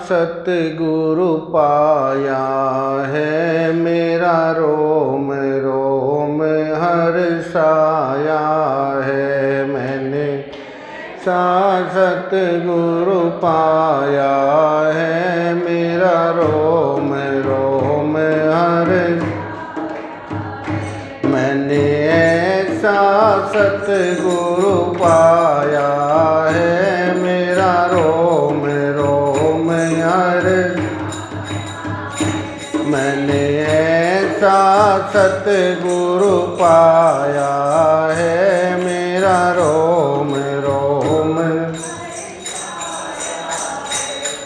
सतगुरु पाया है, मेरा रोम रोम हर्षाया है। मैंने सतगुरु पाया है, मेरा रोम रोम हर्ष। मैंने ऐसा सतगुरु पाया है, मेरा रोम रोम हर्ष। मैंने ऐसा सतगुरु पाया है, मेरा रोम रोम।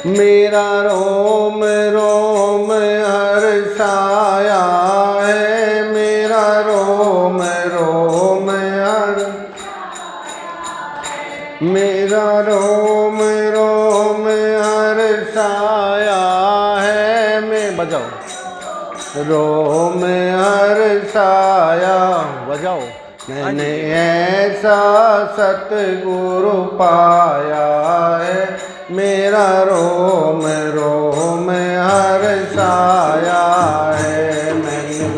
मेरा रोम रोम हर्षाया है, मेरा रोम रोम हर्ष। मेरा रोम रोम हर्षाया है, मैं बजाओ रोम हर्षाया बजाओ। मैंने ऐसा सतगुरु पाया है, मेरा रोम रोम हर्षाया है। मैंने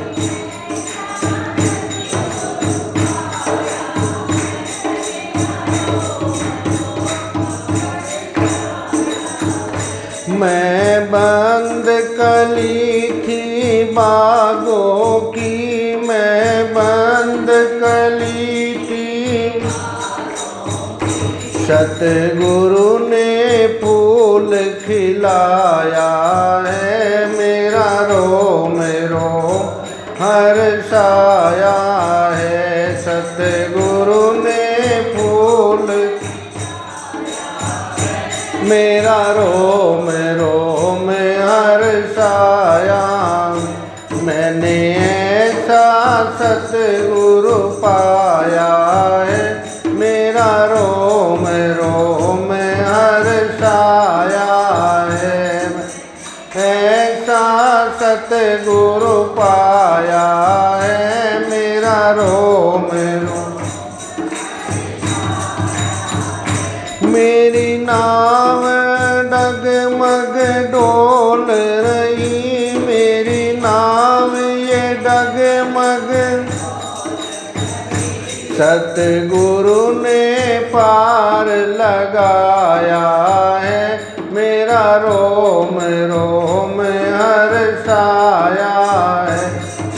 मैं बंद कली थी बागों की, मैं बंद कली थी। सतगुरु ने फूल खिलाया है, मेरा रोम रोम हर्षाया है। सतगुरु ने फूल मेरा रोम रोम हर्षाया। मैंने ऐसा सतगुरु पाया है, मेरा रोम रोम हर्षाया है। ऐसा सतगुरु पाया है, मेरा रोम रोम। मेरी नाव डगमग डोल रही, मेरी नाव ये डगमग। सतगुरु ने पार लगाया है, मेरा रोम रोम हर्षाया है।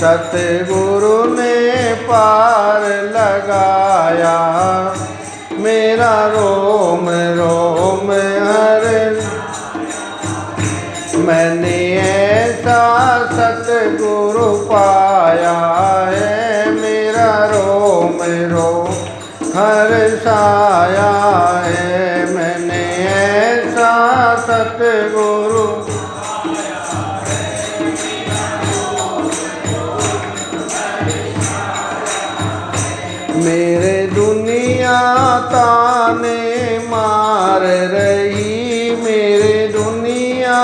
सतगुरु ने पार लगाया, मेरा रोम रोम हर्ष। मैंने ऐसा सतगुरु पाया है, मेरा रोम रोम हर्षाया है। मैंने ऐसा सतगुरु मेरे दुनिया ताने मार रही, मेरे दुनिया।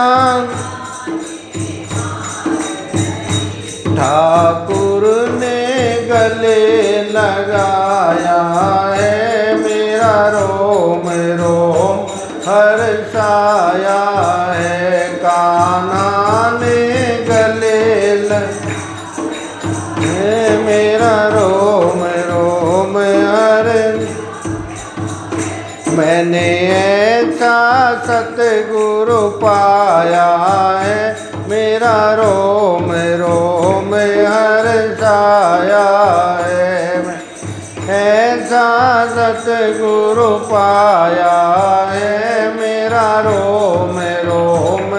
ठाकुर ने गले लगाया है, मेरा रोम रोम हर्षाया है। कान्हा ने गले मेरा रोम रोम हर्ष। मैंने ऐसा सतगुरु पाया है, मेरा रोम रोम हर्षाया है। ऐसा सतगुरु पाया है, मेरा रोम रोम।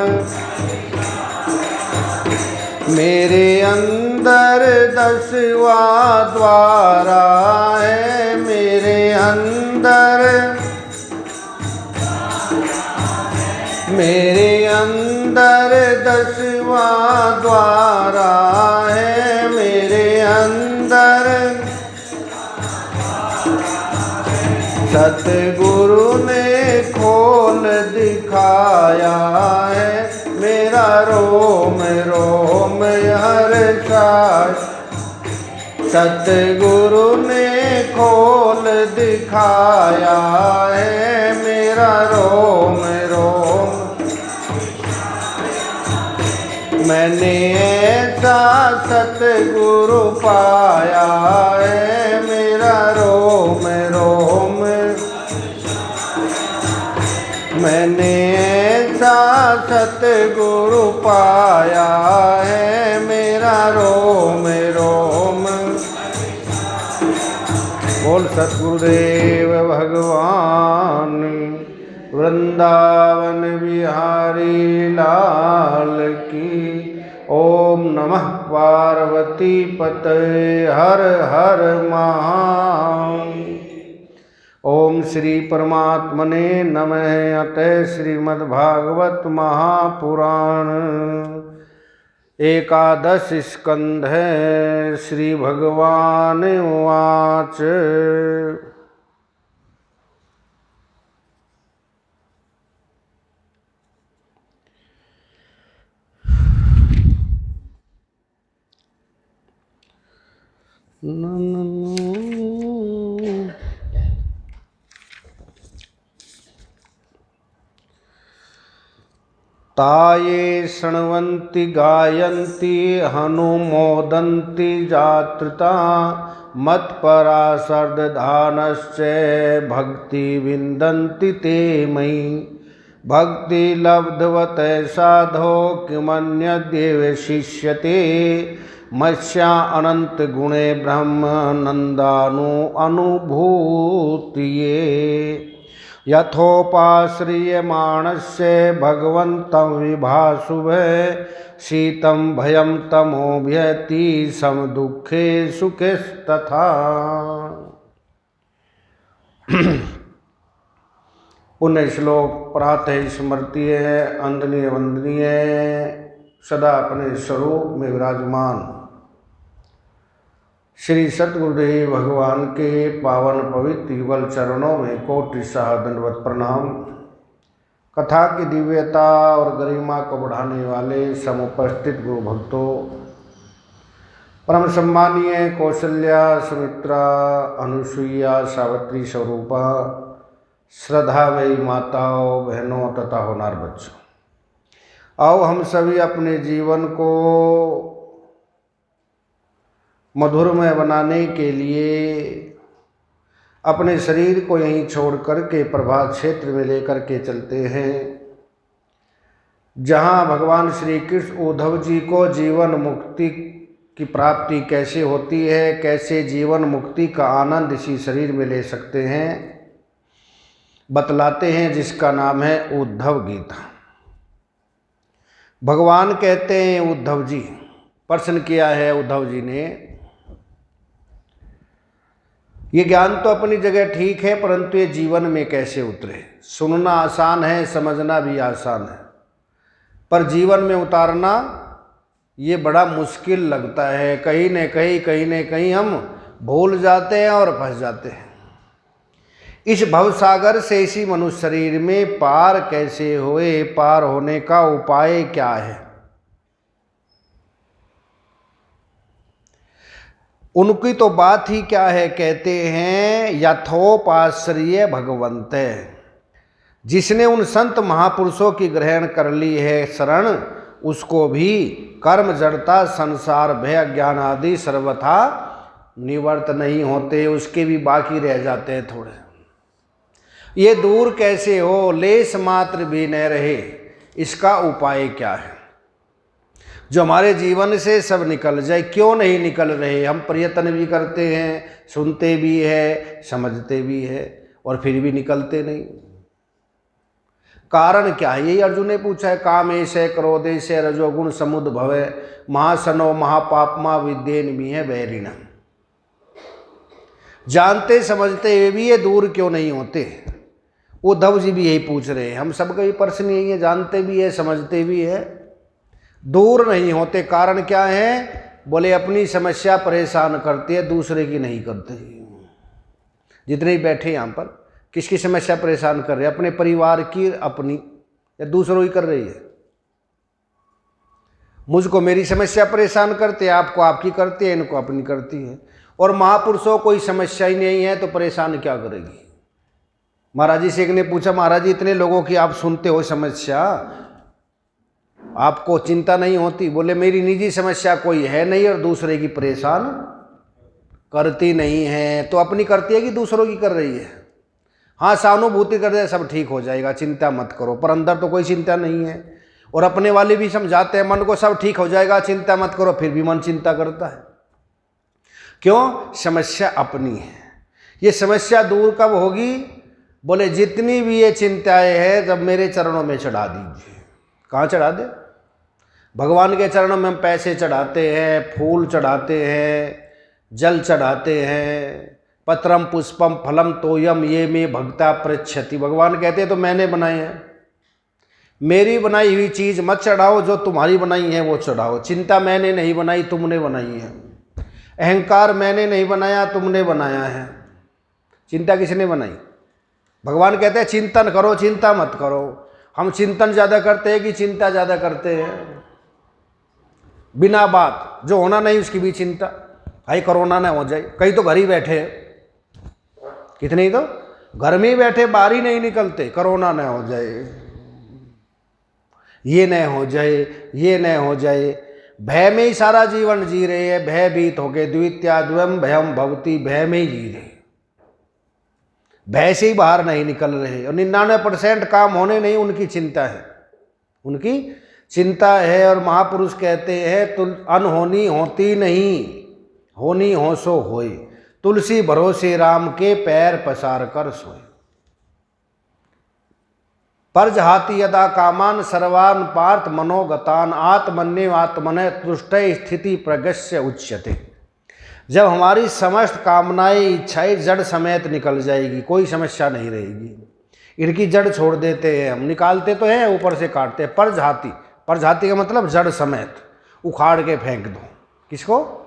मेरे अंदर 10वां द्वारा है, मेरे अंदर। मेरे अंदर 10वां द्वारा है, मेरे अंदर। सतगुरु ने खोल दिखाया है, मेरा रोम रोम हर्षाया। सतगुरु ने खोल दिखाया है, मेरा रोम रोम। मैंने ऐसा सतगुरु पाया है, मेरा रोम रोम। मैंने ऐसा सतगुरु पाया है, मेरा रोम रोम। बोल सतगुरुदेव भगवान वृंदावन बिहारी लाल की। ओम नमः पार्वती पतये हर हर महादेव। ओम श्री परमात्मने नमः। अतः श्रीमद्भागवत महापुराण एकादश स्कंध है। श्री भगवान उवाच ताये शृण्वन्ति गायन्ति हनुमोदन्ति जात्रता मत्पराशर्दधानश्च भक्ति विन्दन्ति ते मयि। भक्ति लब्धवत साधो किमन्यद्येव शिष्यते मत्स्या अनंत गुणे ब्रह्म नंदानु अनुभूतिये। यथोपाश्रियमाणस्य भगवन्तं विभासुभे शीतं भयं तमोभ्यति समदुःखे सुखेस्तथा। पुण्य श्लोक प्रातः स्मृतीय अंदनीय वंदनीय सदा अपने स्वरूप में विराजमान श्री सतगुरुदेव भगवान के पावन पवित्र युगल चरणों में कोटि सह दंडवत प्रणाम। कथा की दिव्यता और गरिमा को बढ़ाने वाले समुपस्थित गुरु भक्तों, परम सम्मानीय कौशल्या, सुमित्रा, अनुसुईया, सावित्री स्वरूपा, श्रद्धामयी माताओं, बहनों तथा होनार बच्चों, आओ हम सभी अपने जीवन को मधुरमय बनाने के लिए अपने शरीर को यहीं छोड़ कर के प्रभात क्षेत्र में लेकर के चलते हैं, जहाँ भगवान श्री कृष्ण उद्धव जी को जीवन मुक्ति की प्राप्ति कैसे होती है, कैसे जीवन मुक्ति का आनंद इसी शरीर में ले सकते हैं, बतलाते हैं, जिसका नाम है उद्धव गीता। भगवान कहते हैं उद्धव जी, प्रश्न किया है उद्धव जी ने, ये ज्ञान तो अपनी जगह ठीक है, परंतु ये जीवन में कैसे उतरे। सुनना आसान है, समझना भी आसान है, पर जीवन में उतारना ये बड़ा मुश्किल लगता है। कहीं न कहीं हम भूल जाते हैं और फंस जाते हैं। इस भवसागर से इसी मनुष्य शरीर में पार कैसे हुए, पार होने का उपाय क्या है। उनकी तो बात ही क्या है, कहते हैं यथोपाश्रय भगवंत। जिसने उन संत महापुरुषों की ग्रहण कर ली है शरण, उसको भी कर्म जड़ता संसार भय अज्ञान आदि सर्वथा निवर्त नहीं होते, उसके भी बाकी रह जाते हैं थोड़े। ये दूर कैसे हो, लेस मात्र भी न रहे, इसका उपाय क्या है। जो हमारे जीवन से सब निकल जाए, क्यों नहीं निकल रहे। हम प्रयत्न भी करते हैं, सुनते भी है, समझते भी है, और फिर भी निकलते नहीं। कारण क्या है, यही अर्जुन ने पूछा है। कामेश क्रोधेश रजोगुण समुद्भवे महासनो महापापमा विद्येन भी है बैरिण। जानते समझते हुए भी ये दूर क्यों नहीं होते। उद्धव जी भी यही पूछ रहे हैं, हम सबका भी प्रश्न यही है, जानते भी है, समझते भी है, दूर नहीं होते। कारण क्या है, बोले अपनी समस्या परेशान करती है, दूसरे की नहीं करते। जितने ही बैठे यहाँ पर, किसकी समस्या परेशान कर रहे हैं, अपने परिवार की, अपनी, या दूसरों की कर रही है। मुझको मेरी समस्या परेशान करते है, आपको आपकी करती है, इनको अपनी करती है। और महापुरुषों कोई समस्या ही नहीं है तो परेशान क्या करेगी। महाराज जी से एक ने पूछा, महाराज जी इतने लोगों की आप सुनते हो समस्या, आपको चिंता नहीं होती? बोले मेरी निजी समस्या कोई है नहीं और दूसरे की परेशान करती नहीं है। तो अपनी करती है कि दूसरों की कर रही है? हाँ, सहानुभूति कर दे सब ठीक हो जाएगा, चिंता मत करो, पर अंदर तो कोई चिंता नहीं है। और अपने वाले भी समझाते हैं मन को सब ठीक हो जाएगा, चिंता मत करो, फिर भी मन चिंता करता है। क्यों? समस्या अपनी है। ये समस्या दूर कब होगी? बोले जितनी भी ये चिंताएं हैं जब मेरे चरणों में चढ़ा दीजिए। कहाँ चढ़ा दे? भगवान के चरणों में हम पैसे चढ़ाते हैं, फूल चढ़ाते हैं, जल चढ़ाते हैं। पत्रम पुष्पम फलम तोयम ये में भक्ता पृच्छति। भगवान कहते हैं तो मैंने बनाए हैं, मेरी बनाई हुई चीज़ मत चढ़ाओ, जो तुम्हारी बनाई है वो चढ़ाओ। चिंता मैंने नहीं बनाई, तुमने बनाई है। अहंकार मैंने नहीं बनाया, तुमने बनाया है। चिंता किसने बनाई? भगवान कहते हैं चिंतन करो, चिंता मत करो। हम चिंतन ज़्यादा करते हैं कि चिंता ज़्यादा करते हैं? बिना बात, जो होना नहीं उसकी भी चिंता। भाई कोरोना ना हो जाए, कई तो घर ही बैठे हैं, कितने ही तो घर में ही बैठे, बाहर ही नहीं निकलते, कोरोना ना हो जाए, ये न हो जाए, ये न हो जाए। भय में ही सारा जीवन जी रहे हैं, भयभीत हो गए। द्वितीयाद्वयम् भयम भवति, भय में ही जी रहे, भय से ही बाहर नहीं निकल रहे। और 99% काम होने नहीं, उनकी चिंता है, उनकी चिंता है। और महापुरुष कहते हैं तुल अनहोनी होती नहीं, होनी हो सो होए। तुलसी भरोसे राम के, पैर पसार कर सोए। परजहाति यदा कामान सर्वान पार्थ मनोगतान, आत्मन्य आत्मने तुष्ट स्थिति प्रगस्य उच्यते। जब हमारी समस्त कामनाएं इच्छाएं जड़ समेत निकल जाएगी, कोई समस्या नहीं रहेगी। इनकी जड़ छोड़ देते हैं हम, निकालते तो हैं, ऊपर से काटते हैं। परजहाति, परजहाति का मतलब जड़ समेत उखाड़ के फेंक दो। किसको?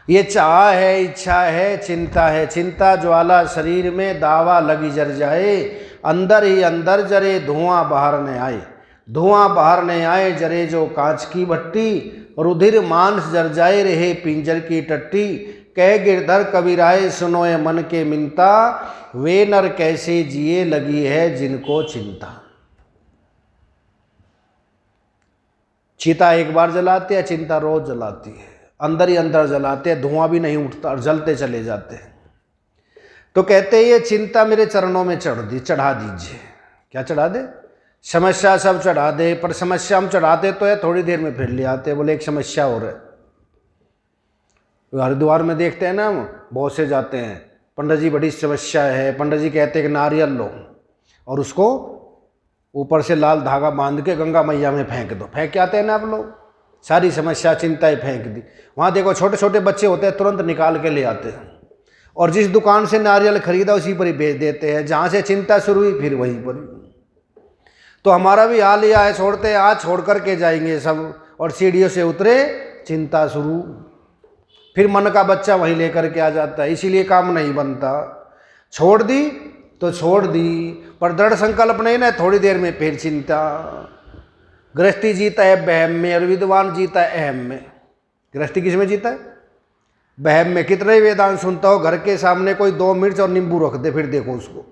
ये चाह है, इच्छा है, चिंता है। चिंता ज्वाला शरीर में दावा लगी जर जाए, अंदर ही अंदर जरे धुआं बाहर न आए। धुआं बाहर न आए जरे जो कांच की भट्टी, रुधिर मांस जर जाए रहे पिंजर की टट्टी। कह गिरधर कबीराए सुनोए मन के मिनता, वे नर कैसे जिए लगी है जिनको चिंता। चिता एक बार जलाते हैं, चिंता रोज जलाती है, अंदर ही अंदर जलाते हैं, धुआं भी नहीं उठता और जलते चले जाते हैं। तो कहते हैं ये चिंता मेरे चरणों में चढ़ा दीजिए। क्या चढ़ा दे? समस्या सब चढ़ा दे, पर समस्या हम चढ़ाते तो है, थोड़ी देर में फिर ले आते। बोले एक समस्या और है। हरिद्वार में देखते हैं ना, हम बहुत से जाते हैं, पंडित जी बड़ी समस्या है, पंडित जी कहते हैं कि नारियल लो और उसको ऊपर से लाल धागा बांध के गंगा मैया में फेंक दो। फेंक के आते हैं ना आप लोग, सारी समस्या चिंताएं फेंक दी। वहाँ देखो छोटे छोटे बच्चे होते हैं, तुरंत निकाल के ले आते हैं और जिस दुकान से नारियल खरीदा उसी पर ही बेच देते हैं। जहाँ से चिंता शुरू हुई फिर वहीं पर। तो हमारा भी हाल यह है, छोड़ते हैं आज, छोड़ करके जाएंगे सब, और सीढ़ियों से उतरे चिंता शुरू, फिर मन का बच्चा वहीं लेकर के आ जाता है। इसीलिए काम नहीं बनता। छोड़ दी तो छोड़ दी, पर दृढ़ संकल्प नहीं ना, थोड़ी देर में फिर चिंता। गृहस्थी जीता है बहम में और विद्वान जीता है अहम में। गृहस्थी किस में जीता है? बहम में। कितने वेदांत सुनता हो, घर के सामने कोई 2 मिर्च और नींबू रख दे, फिर देखो उसको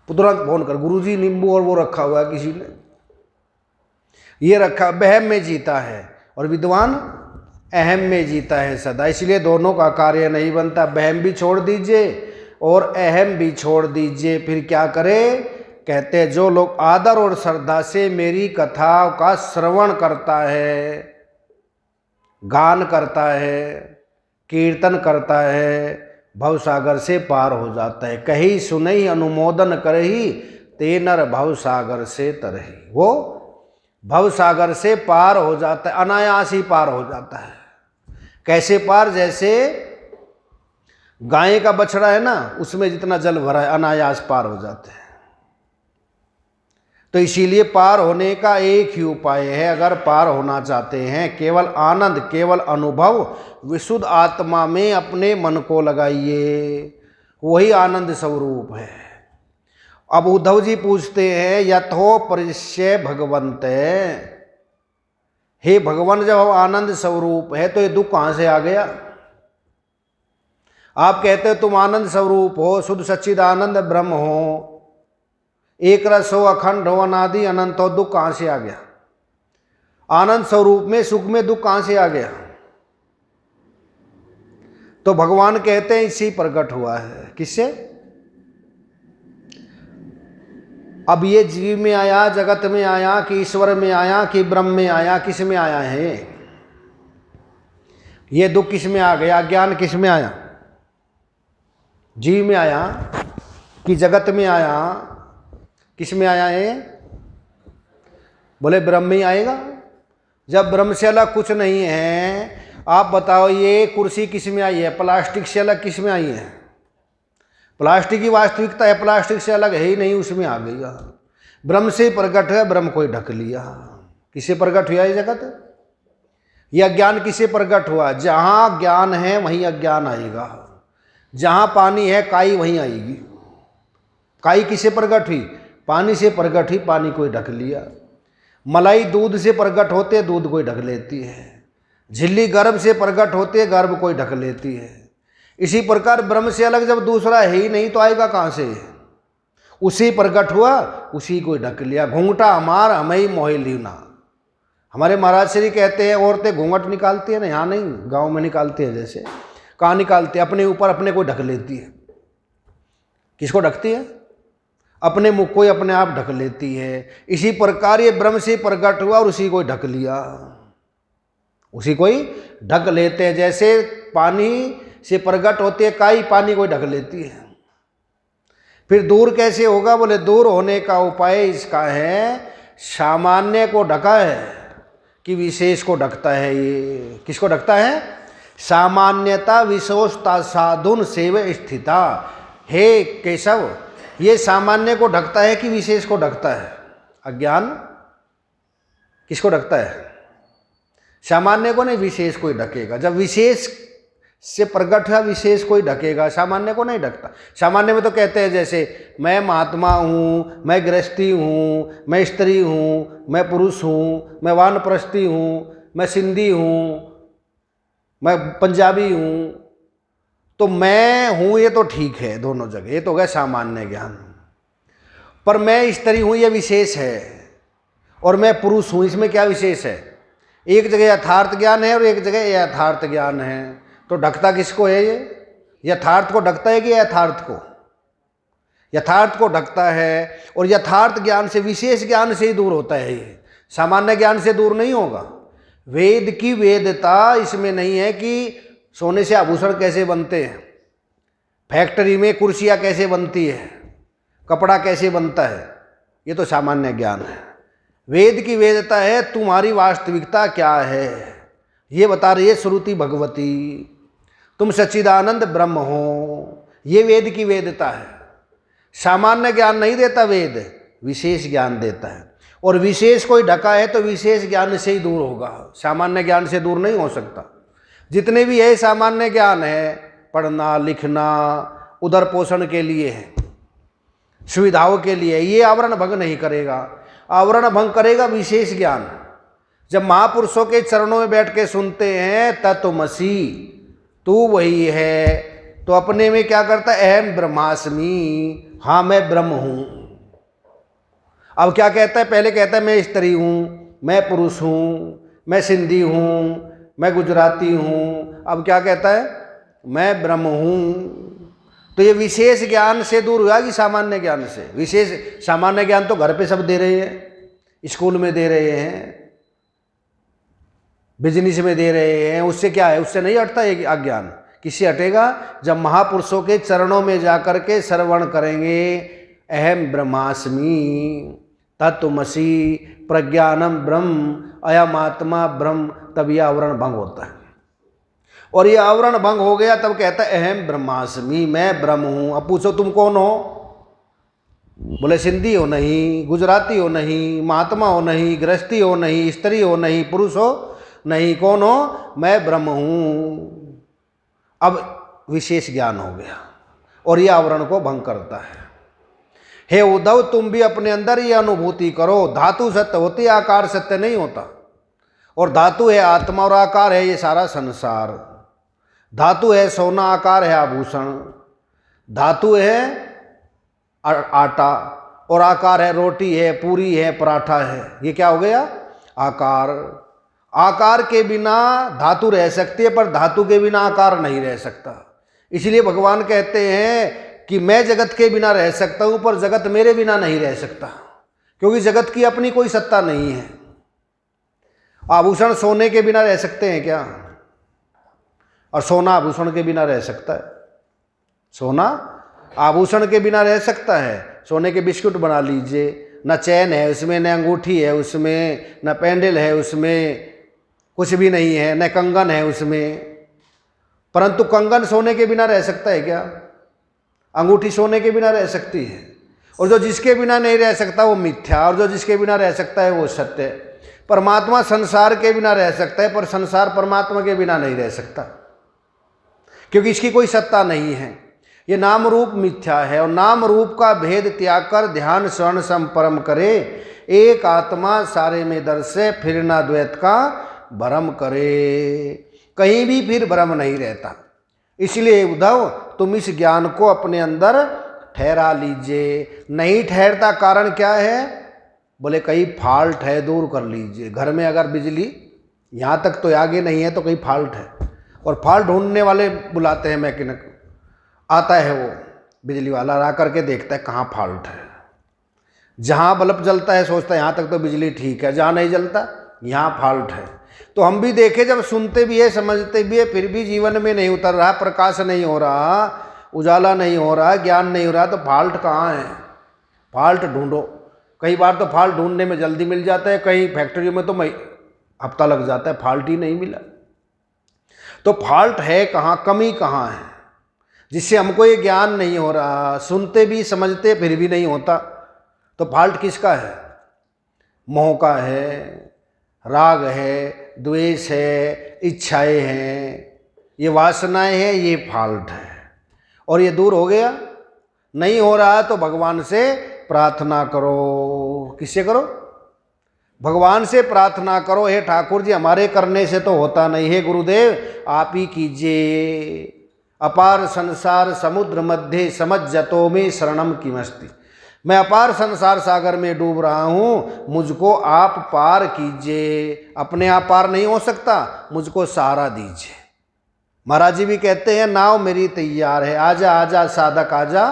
तुरंत फोन कर, गुरुजी नींबू और वो रखा हुआ है किसी ने, ये रखा। बहम में जीता है और विद्वान अहम में जीता है सदा। इसलिए दोनों का कार्य नहीं बनता। बहम भी छोड़ दीजिए और अहम भी छोड़ दीजिए। फिर क्या करे? कहते हैं जो लोग आदर और श्रद्धा से मेरी कथा का श्रवण करता है, गान करता है, कीर्तन करता है, भवसागर से पार हो जाता है। कही सुनई अनुमोदन करही, ते नर भवसागर से तरही। वो भवसागर से पार हो जाता है, अनायास ही पार हो जाता है। कैसे पार? जैसे गाय का बछड़ा है ना, उसमें जितना जल भरा है अनायास पार हो जाते हैं। तो इसीलिए पार होने का एक ही उपाय है। अगर पार होना चाहते हैं, केवल आनंद, केवल अनुभव, विशुद्ध आत्मा में अपने मन को लगाइए, वही आनंद स्वरूप है। अब उद्धव जी पूछते हैं यथोपरिश्य भगवंत, हे भगवान जब आनंद स्वरूप है तो ये दुख कहाँ से आ गया? आप कहते हो तुम आनंद स्वरूप हो, शुद्ध सच्चिदानंद ब्रह्म हो, एक रस हो, अखंड हो, अनादि अनंत हो, दुख कहाँ से आ गया? आनंद स्वरूप में सुख में दुख कहाँ से आ गया? तो भगवान कहते हैं इसी प्रकट हुआ है। किससे? अब ये जीव में आया, जगत में आया, कि ईश्वर में आया, कि ब्रह्म में आया, किस में आया है? ये दुख किस में आ गया? ज्ञान किस में आया? जीव में आया कि जगत में आया? किस में आया है? बोले ब्रह्म में ही आएगा। जब ब्रह्म से अलग कुछ नहीं है, आप बताओ ये कुर्सी किस में आई है? प्लास्टिक से अलग किस में आई है? प्लास्टिक की वास्तविकता है, प्लास्टिक से अलग है ही नहीं, उसमें आ गई। ब्रह्म से प्रकट है, ब्रह्म को ढक लिया। किसे प्रकट हुआ ये जगत? यह ज्ञान किसे प्रकट हुआ? जहां ज्ञान है वहीं अज्ञान आएगा। जहां पानी है काई वहीं आएगी। काई किसे प्रकट हुई? पानी से प्रकट हुई, पानी को ढक लिया। मलाई दूध से प्रकट होते, दूध को ढक लेती है। झिल्ली गर्भ से प्रकट होते, गर्भ को ढक लेती है। इसी प्रकार ब्रह्म से अलग जब दूसरा है ही नहीं तो आएगा कहाँ से? उसी प्रकट हुआ, उसी को ढक लिया। घूंघटा हमार हमें मोह लीना। हमारे महाराज श्री कहते हैं औरतें घूंघट निकालती है ना, यहाँ नहीं, गांव में निकालती है। जैसे कहाँ निकालती है? अपने ऊपर अपने को ढक लेती है। किसको ढकती है? अपने मुख को ही अपने आप ढक लेती है। इसी प्रकार ये ब्रह्म से प्रकट हुआ और उसी को ढक लिया, उसी को ही ढक लेते हैं। जैसे पानी से प्रकट होती है काई, पानी को ढक लेती है। फिर दूर कैसे होगा? बोले दूर होने का उपाय इसका है, सामान्य को ढका है कि विशेष को ढकता है। ये किसको ढकता है? सामान्यता विशेषता साधुन सेव स्थिता। हे केशव, ये सामान्य को ढकता है कि विशेष को ढकता है? अज्ञान किसको ढकता है? सामान्य को नहीं, विशेष को ही ढकेगा। जब विशेष से प्रकट हुआ, विशेष को ही ढकेगा, सामान्य को नहीं ढकता। सामान्य में तो कहते हैं जैसे मैं महात्मा हूँ, मैं गृहस्थी हूँ, मैं स्त्री हूँ, मैं पुरुष हूँ, मैं वानप्रस्थी हूँ, मैं सिंधी हूँ, मैं पंजाबी हूँ। तो मैं हूँ ये तो ठीक है दोनों जगह, ये तो हो गया सामान्य ज्ञान। पर मैं स्त्री हूँ ये विशेष है, और मैं पुरुष हूँ इसमें क्या विशेष है? एक जगह यथार्थ ज्ञान है और एक जगह यथार्थ ज्ञान है। तो ढकता किसको है ये? यथार्थ को ढकता है कि यथार्थ को? यथार्थ को ढकता है। और यथार्थ ज्ञान से, विशेष ज्ञान से ही दूर होता है ये, सामान्य ज्ञान से दूर नहीं होगा। वेद की वेदता इसमें नहीं है कि सोने से आभूषण कैसे बनते हैं, फैक्ट्री में कुर्सियाँ कैसे बनती है, कपड़ा कैसे बनता है, ये तो सामान्य ज्ञान है। वेद की वेदता है तुम्हारी वास्तविकता क्या है, ये बता रही है श्रुति भगवती। तुम सच्चिदानंद ब्रह्म हो, ये वेद की वेदता है। सामान्य ज्ञान नहीं देता वेद, विशेष ज्ञान देता है। और विशेष कोई ढका है तो विशेष ज्ञान से ही दूर होगा, सामान्य ज्ञान से दूर नहीं हो सकता। जितने भी है सामान्य ज्ञान है, पढ़ना लिखना उदर पोषण के लिए है, सुविधाओं के लिए, ये आवरण भंग नहीं करेगा। आवरण भंग करेगा विशेष ज्ञान। जब महापुरुषों के चरणों में बैठ के सुनते हैं तत्वमसि, तू वही है, तो अपने में क्या करता है? अहम ब्रह्मास्मि, हाँ मैं ब्रह्म हूँ। अब क्या कहता है? पहले कहता है मैं स्त्री हूँ, मैं पुरुष हूँ, मैं सिंधी हूँ, मैं गुजराती हूँ। अब क्या कहता है? मैं ब्रह्म हूँ। तो ये विशेष ज्ञान से दूर हुआ कि सामान्य ज्ञान से? विशेष सामान्य ज्ञान तो घर पे सब दे रहे हैं, स्कूल में दे रहे हैं, बिजनेस में दे रहे हैं। उससे क्या है? उससे नहीं हटता ये अज्ञान। किससे हटेगा? जब महापुरुषों के चरणों में जाकर के श्रवण करेंगे, अहम ब्रह्मास्मि तत्वमसि प्रज्ञानम ब्रह्म अयम आत्मा ब्रह्म, तब यह आवरण भंग होता है। और ये आवरण भंग हो गया तब कहता है अहम ब्रह्मास्मि, मैं ब्रह्म हूँ। अब पूछो तुम कौन हो? बोले सिंधी हो नहीं, गुजराती हो नहीं, महात्मा हो नहीं, गृहस्थी हो नहीं, स्त्री हो नहीं, पुरुष हो नहीं, कौन हो? मैं ब्रह्म हूँ। अब विशेष ज्ञान हो गया और ये आवरण को भंग करता है। हे उद्धव, तुम भी अपने अंदर ये अनुभूति करो, धातु सत्य होती है, आकार सत्य नहीं होता। और धातु है आत्मा और आकार है ये सारा संसार। धातु है सोना, आकार है आभूषण। धातु है आटा और आकार है, रोटी है, पूरी है, पराठा है, ये क्या हो गया? आकार। आकार के बिना धातु रह सकती है, पर धातु के बिना आकार नहीं रह सकता। इसलिए भगवान कहते हैं कि मैं जगत के बिना रह सकता हूं, पर जगत मेरे बिना नहीं रह सकता, क्योंकि जगत की अपनी कोई सत्ता नहीं है। आभूषण सोने के बिना रह सकते हैं क्या? और सोना आभूषण के बिना रह सकता है? सोना आभूषण के बिना रह सकता है? सोने के बिस्कुट बना लीजिए, न चैन है उसमें, न अंगूठी है उसमें, न पेंडल है उसमें, कुछ भी नहीं है, न कंगन है उसमें। परंतु कंगन सोने के बिना रह सकता है क्या? अंगूठी सोने के बिना रह सकती है? और जो जिसके बिना नहीं रह सकता वो मिथ्या, और जो जिसके बिना रह सकता है वो सत्य। परमात्मा संसार के बिना रह सकता है, पर संसार परमात्मा के बिना नहीं रह सकता, क्योंकि इसकी कोई सत्ता नहीं है। ये नाम रूप मिथ्या है, और नाम रूप का भेद त्याग कर ध्यान स्वर्ण सम परम करे। एक आत्मा सारे में दर्शे, फिर ना द्वैत का भ्रम करे। कहीं भी फिर भ्रम नहीं रहता। इसलिए उद्धव, तुम इस ज्ञान को अपने अंदर ठहरा लीजिए। नहीं ठहरता कारण क्या है? बोले कहीं फॉल्ट है, दूर कर लीजिए। घर में अगर बिजली यहाँ तक तो आगे नहीं है तो कहीं फॉल्ट है, और फॉल्ट ढूंढने वाले बुलाते हैं मैकेनिक। आता है वो बिजली वाला, ला करके देखता है कहाँ फॉल्ट है। जहाँ बल्ब जलता है सोचता है यहाँ तक तो बिजली ठीक है, जहाँ नहीं जलता यहाँ फॉल्ट है। तो हम भी देखे, जब सुनते भी है, समझते भी है, फिर भी जीवन में नहीं उतर रहा, प्रकाश नहीं हो रहा, उजाला नहीं हो रहा, ज्ञान नहीं हो रहा, तो फॉल्ट कहाँ है? फॉल्ट ढूंढो। कई बार तो फॉल्ट ढूंढने में जल्दी मिल जाता है, कई फैक्ट्रियों में तो हफ्ता लग जाता है, फॉल्ट ही नहीं मिला। तो फॉल्ट है कहाँ, कमी कहाँ है, जिससे हमको ये ज्ञान नहीं हो रहा? सुनते भी समझते फिर भी नहीं होता, तो फॉल्ट किसका है? मोह का है, राग है, द्वेष है, इच्छाएं हैं, ये वासनाएं हैं, ये फॉल्ट है। और ये दूर हो गया? नहीं हो रहा तो भगवान से प्रार्थना करो। किससे करो? भगवान से प्रार्थना करो, हे ठाकुर जी हमारे करने से तो होता नहीं है, गुरुदेव आप ही कीजिए। अपार संसार समुद्र मध्य समझ जतो में शरणम किमस्ति। मैं अपार संसार सागर में डूब रहा हूँ, मुझको आप पार कीजिए। अपने आप पार नहीं हो सकता, मुझको सहारा दीजिए। महाराज जी भी कहते हैं, नाव मेरी तैयार है, आजा आजा साधक आजा,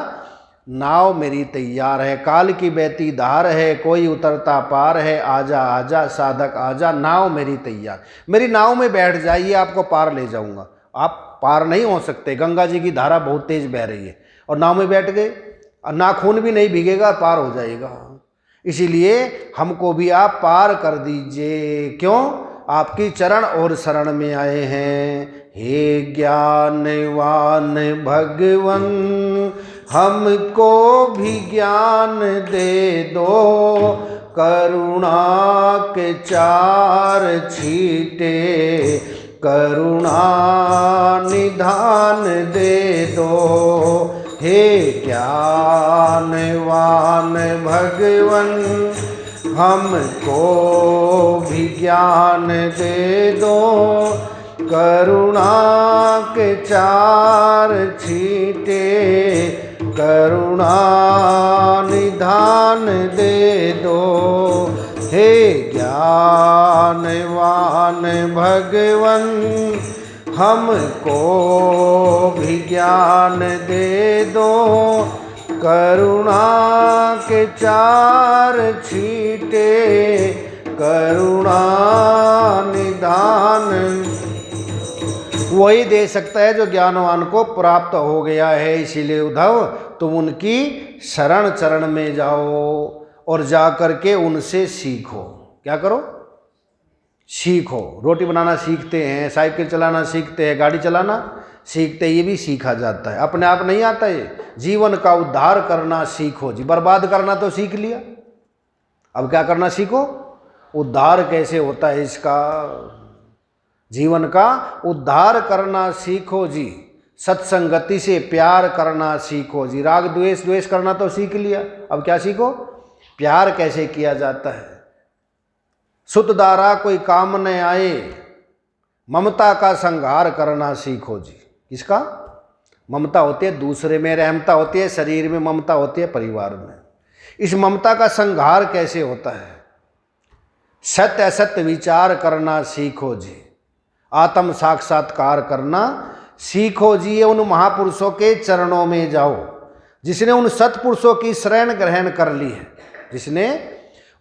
नाव मेरी तैयार है। काल की बहती धार है, कोई उतरता पार है, आजा आजा साधक आजा, नाव मेरी तैयार। मेरी नाव में बैठ जाइए, आपको पार ले जाऊंगा। आप पार नहीं हो सकते, गंगा जी की धारा बहुत तेज बह रही है, और नाव में बैठ गए, नाखून भी नहीं भीगेगा, पार हो जाएगा। इसीलिए हमको भी आप पार कर दीजिए। क्यों? आपकी चरण और शरण में आए हैं। हे ज्ञानवान भगवन हमको भी ज्ञान दे दो, करुणा के चार छीटे करुणा निधान दे दो। हे ज्ञानवान भगवन हमको भी ज्ञान दे दो, करुणा के चार छीटे करुणा निधान दे दो। हे ज्ञानवान भगवन हमको भी ज्ञान दे दो, करुणा के चार छीटे करुणा निधान। वही दे सकता है जो ज्ञानवान को प्राप्त हो गया है। इसीलिए उद्धव, तुम उनकी शरण चरण में जाओ और जा करके उनसे सीखो। क्या करो? सीखो। रोटी बनाना सीखते हैं, साइकिल चलाना सीखते हैं, गाड़ी चलाना सीखते हैं, ये भी सीखा जाता है। अपने आप नहीं आता है। जीवन का उद्धार करना सीखो जी। बर्बाद करना तो सीख लिया, अब क्या करना सीखो? उद्धार कैसे होता है इसका, जीवन का उद्धार करना सीखो जी। सत्संगति से प्यार करना सीखो जी। राग द्वेष द्वेष करना तो सीख लिया, अब क्या सीखो? प्यार कैसे किया जाता है। सुत दारा कोई काम न आए, ममता का संहार करना सीखो जी। किसका? ममता होती है दूसरे में, रहमता होती है शरीर में, ममता होती है परिवार में। इस ममता का संहार कैसे होता है? सत्य असत्य विचार करना सीखो जी, आत्म साक्षात्कार करना सीखो जी। ये उन महापुरुषों के चरणों में जाओ जिसने उन सत्पुरुषों की शरण ग्रहण कर ली है, जिसने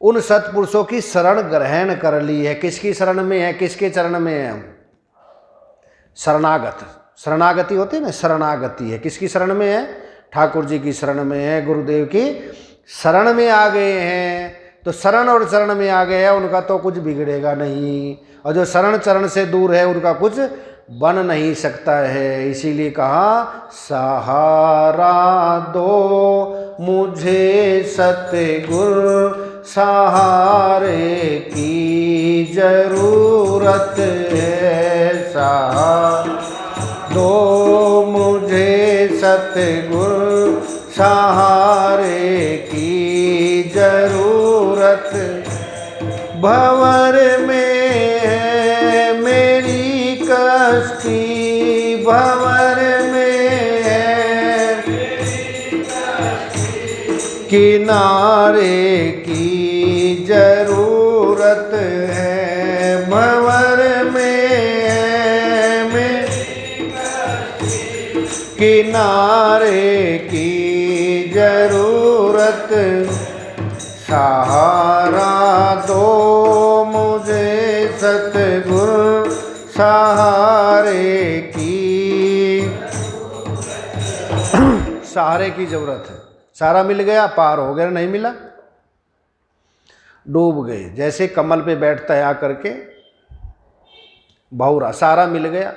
उन सत्पुरुषों की शरण ग्रहण कर ली है। किसकी शरण में है? किसके चरण में है? हम शरणागत, शरणागति होती है ना, शरणागति है। किसकी शरण में है? ठाकुर जी की शरण में है, गुरुदेव की शरण में आ गए हैं। तो शरण और चरण में आ गए हैं, उनका तो कुछ बिगड़ेगा नहीं, और जो शरण चरण से दूर है उनका कुछ बन नहीं सकता है। इसीलिए कहा सहारा दो मुझे सतगुर, सहारे की जरूरत है। सहारा दो मुझे सतगुर, सहारे की जरूरत। भंवर में है मेरी कश्ती, भंवर में है किनारे की जरूरत है। भंवर में है मेरी किनारे की जरूरत। सहारा दो मुझे सतगुर, सहारे की सहारे की जरूरत है। सहारा मिल गया, पार हो गया। नहीं मिला, डूब गए। जैसे कमल पे बैठता है आकर के भौरा, सहारा मिल गया,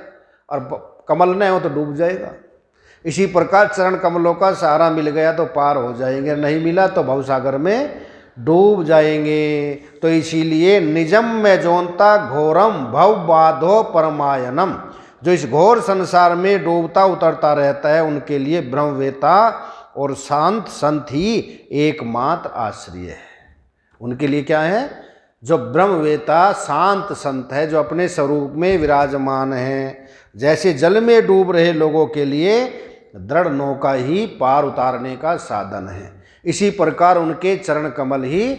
और कमल नहीं हो तो डूब जाएगा। इसी प्रकार चरण कमलों का सहारा मिल गया तो पार हो जाएंगे, नहीं मिला तो भवसागर में डूब जाएंगे। तो इसीलिए निजम में जोनता घोरम भव बाधो परमायनम, जो इस घोर संसार में डूबता उतरता रहता है उनके लिए ब्रह्मवेता और शांत संत ही एकमात्र आश्रय है। उनके लिए क्या है? जो ब्रह्मवेता शांत संत है, जो अपने स्वरूप में विराजमान है। जैसे जल में डूब रहे लोगों के लिए दृढ़ नौका ही पार उतारने का साधन है, इसी प्रकार उनके चरण कमल ही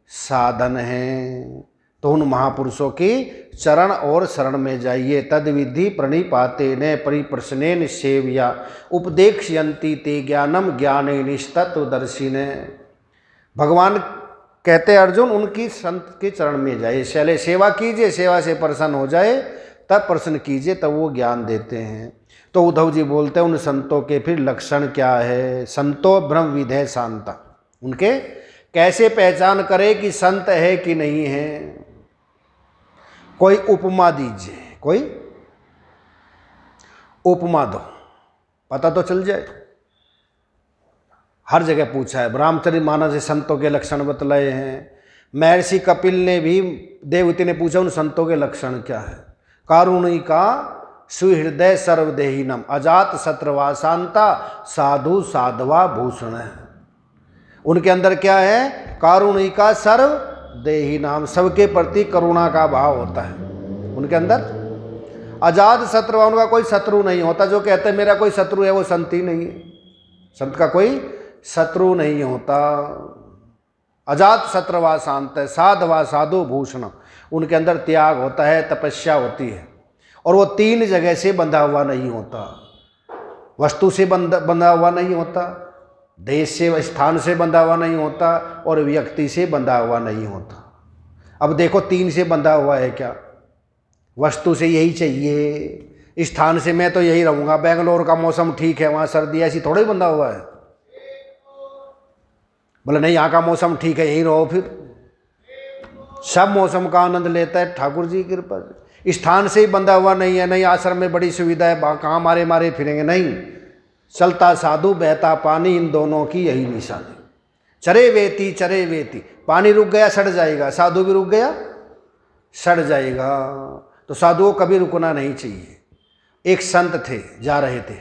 साधन हैं। तो उन महापुरुषों की चरण और शरण में जाइए। तद विधि प्रणिपाते न परिप्रश्नेन सेव्या, उपदेक्ष्यन्ति ते ज्ञानम ज्ञाने निस्तत्वदर्शिने। भगवान कहते अर्जुन उनकी संत के चरण में जाइए, पहले सेवा कीजिए, सेवा से प्रसन्न हो जाए तब प्रश्न कीजिए, तब वो ज्ञान देते हैं। तो उद्धव जी बोलते हैं उन संतों के फिर लक्षण क्या है? संतो ब्रह्म विधे शांता, उनके कैसे पहचान करे कि संत है कि नहीं है? कोई उपमा दीजिए, कोई उपमा दो, पता तो चल जाए। हर जगह पूछा है, रामचरितमानस से संतों के लक्षण बतलाए हैं। महर्षि कपिल ने भी देवती ने पूछा उन संतों के लक्षण क्या है? कारुणिका सुहृदय सर्वदेहीनम, अजात शत्रवा शांता, साधु साधवा भूषण है। उनके अंदर क्या है? कारुणिका सर्वदेहीनाम, सबके प्रति करुणा का भाव होता है उनके अंदर। अजात शत्रुवा, उनका कोई शत्रु नहीं होता। जो कहते हैं मेरा कोई शत्रु है वो संत ही नहीं है। संत का कोई शत्रु नहीं होता। अजात शत्रुवा शांत है, साधवा साधु भूषण, उनके अंदर त्याग होता है, तपस्या होती है। और वो तीन जगह से बंधा हुआ नहीं होता। वस्तु से बंधा हुआ नहीं होता, देश से स्थान से बंधा हुआ नहीं होता, और व्यक्ति से बंधा हुआ नहीं होता। अब देखो तीन से बंधा हुआ है क्या? वस्तु से यही चाहिए, स्थान से मैं तो यही रहूँगा, बेंगलोर का मौसम ठीक है, वहाँ सर्दी, ऐसी थोड़ा ही बंधा हुआ है। बोले नहीं यहाँ का मौसम ठीक है, यहीं रहो। फिर सब मौसम का आनंद लेता है ठाकुर जी की कृपा से। स्थान से ही बंधा हुआ नहीं है, नहीं आश्रम में बड़ी सुविधा है, कहाँ मारे मारे फिरेंगे, नहीं। चलता साधु बहता पानी, इन दोनों की यही निशानी। चरे वेती चरे वेती, पानी रुक गया सड़ जाएगा, साधु भी रुक गया सड़ जाएगा। तो साधुओं कभी रुकना नहीं चाहिए। एक संत थे, जा रहे थे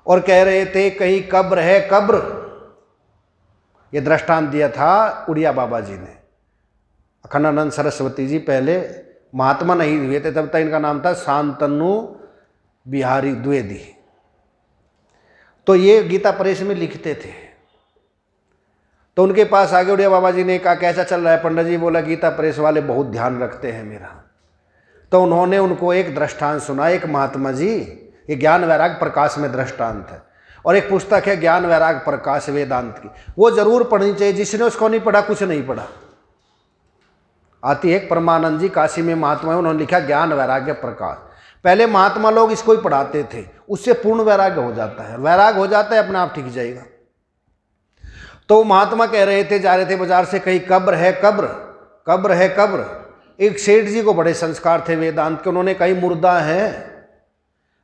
और कह रहे थे कहीं कब्र है कब्र। ये दृष्टांत दिया था उड़िया बाबा जी ने। अखंडानंद सरस्वती जी पहले महात्मा नहीं हुए थे, तब तक इनका नाम था शांतनु बिहारी द्विवेदी। तो ये गीता प्रेस में लिखते थे। तो उनके पास आगे उड़िया बाबा जी ने कहा कैसा चल रहा है पंडित जी? बोला गीता प्रेस वाले बहुत ध्यान रखते हैं मेरा। तो उन्होंने उनको एक दृष्टांत सुना, एक महात्मा जी, ये ज्ञान वैराग प्रकाश में दृष्टांत है, और एक पुस्तक है ज्ञान वैराग प्रकाश वेदांत की, वो जरूर पढ़नी चाहिए। जिसने उसको नहीं पढ़ा कुछ नहीं पढ़ा। आती है परमानंद जी काशी में महात्मा है, उन्होंने लिखा ज्ञान वैराग्य प्रकाश। पहले महात्मा लोग इसको ही पढ़ाते थे, उससे पूर्ण वैराग्य हो जाता है, वैराग हो जाता है, अपने आप ठीक जाएगा। तो महात्मा कह रहे थे, जा रहे थे बाजार से, कहीं कब्र है कब्र, कब्र है कब्र। एक सेठ जी को बड़े संस्कार थे वेदांत के, उन्होंने कहीं मुर्दा है,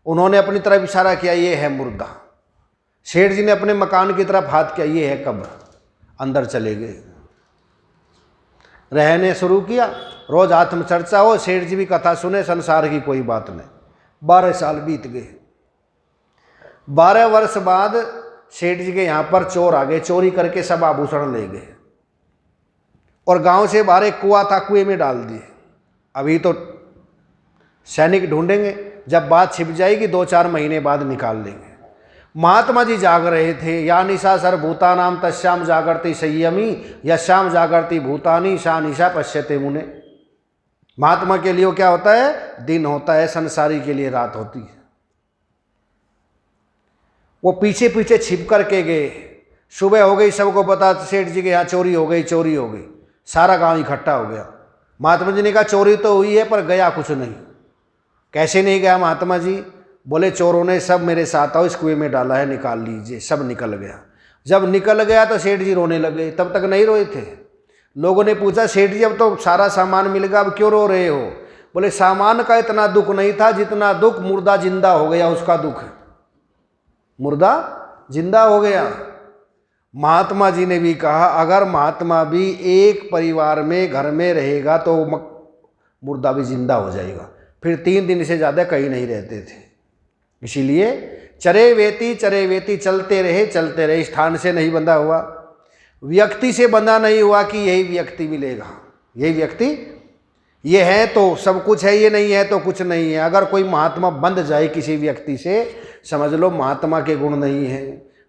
उन्होंने अपनी तरफ इशारा किया, ये है मुर्दा। सेठ जी ने अपने मकान की तरफ हाथ किया, ये है कब्र। अंदर चले गए, रहने शुरू किया, रोज आत्मचर्चा हो, सेठ जी भी कथा सुने, संसार की कोई बात नहीं। 12 साल बीत गए। 12 वर्ष बाद सेठ जी के यहाँ पर चोर आ गए, चोरी करके सब आभूषण ले गए, और गांव से बाहर एक कुआं था, कुएं में डाल दिए। अभी तो सैनिक ढूंढेंगे, जब बात छिप जाएगी 2-4 महीने बाद निकाल लेंगे। महात्मा जी जाग रहे थे, या निशा सर्वभूतानाम तस्याम जागरति संयमी यश्याम जागरति भूतानी सा निशा पश्यते मुने। महात्मा के लिए क्या होता है? दिन होता है, संसारी के लिए रात होती है। वो पीछे पीछे छिप करके गए। सुबह हो गई, सबको पता सेठ जी के यहाँ चोरी हो गई, चोरी हो गई, सारा गांव इकट्ठा हो गया। महात्मा जी ने कहा चोरी तो हुई है पर गया कुछ नहीं। कैसे नहीं गया महात्मा जी? बोले चोरों ने सब मेरे साथ आओ, इस कुएं में डाला है, निकाल लीजिए। सब निकल गया। जब निकल गया तो सेठ जी रोने लगे, तब तक नहीं रोए थे। लोगों ने पूछा सेठ जी अब तो सारा सामान मिल गया, अब क्यों रो रहे हो? बोले सामान का इतना दुख नहीं था जितना दुख मुर्दा जिंदा हो गया उसका दुख है। मुर्दा जिंदा हो गया। महात्मा जी ने भी कहा अगर महात्मा भी एक परिवार में घर में रहेगा तो मुर्दा भी जिंदा हो जाएगा। फिर 3 दिन से ज़्यादा कहीं नहीं रहते थे। इसीलिए चरे वेती चलते रहे, स्थान से नहीं बंधा हुआ, व्यक्ति से बंधा नहीं हुआ कि यही व्यक्ति मिलेगा, यही व्यक्ति ये है तो सब कुछ है, ये नहीं है तो कुछ नहीं है। अगर कोई महात्मा बंध जाए किसी व्यक्ति से, समझ लो महात्मा के गुण नहीं है।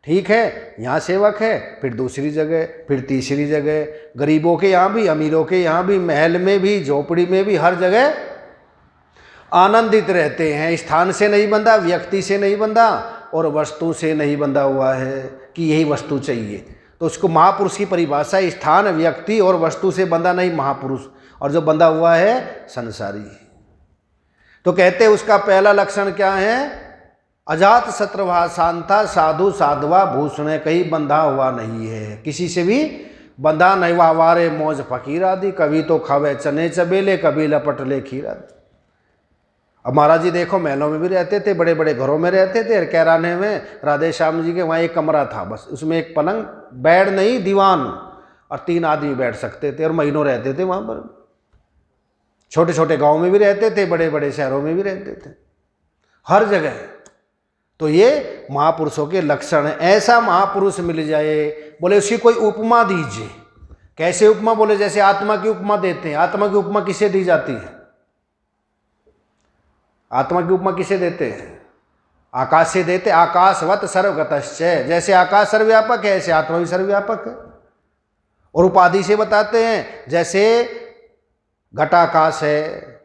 ठीक है, यहाँ सेवक है, फिर दूसरी जगह, फिर तीसरी जगह, गरीबों के यहाँ भी, अमीरों के यहाँ भी, महल में भी, झोपड़ी में भी, हर जगह आनंदित रहते हैं। स्थान से नहीं बंधा, व्यक्ति से नहीं बंधा, और वस्तु से नहीं बंधा हुआ है कि यही वस्तु चाहिए। तो उसको महापुरुष की परिभाषा, स्थान, व्यक्ति और वस्तु से बंधा नहीं महापुरुष, और जो बंधा हुआ है संसारी। तो कहते हैं उसका पहला लक्षण क्या है? अजात शत्रवा शांता साधु साधवा भूषण, कहीं बंधा हुआ नहीं है, किसी से भी बंधा नहीं हुआ। वारे मौज फकीर आदि, कभी तो खावे चने चबेले, कभी लपट ले खीर आदि। अब महाराज जी देखो महलों में भी रहते थे, बड़े बड़े घरों में रहते थे। कैराने में राधे श्याम जी के वहाँ एक कमरा था, बस उसमें एक पलंग, बेड नहीं दीवान, और 3 आदमी बैठ सकते थे, और महीनों रहते थे वहाँ पर। छोटे छोटे गाँव में भी रहते थे, बड़े बड़े शहरों में भी रहते थे, हर जगह। तो ये महापुरुषों के लक्षण है। ऐसा महापुरुष मिल जाए, बोले उसकी कोई उपमा दीजिए। कैसे उपमा? बोले जैसे आत्मा की उपमा देते हैं। आत्मा की उपमा किसे दी जाती है? आत्मा की उपमा किसे देते हैं? आकाश से देते। आकाशवत सर्वगतश्चय, जैसे आकाश सर्वव्यापक है ऐसे आत्मा भी सर्वव्यापक है। और उपाधि से बताते हैं, जैसे घटाकाश है,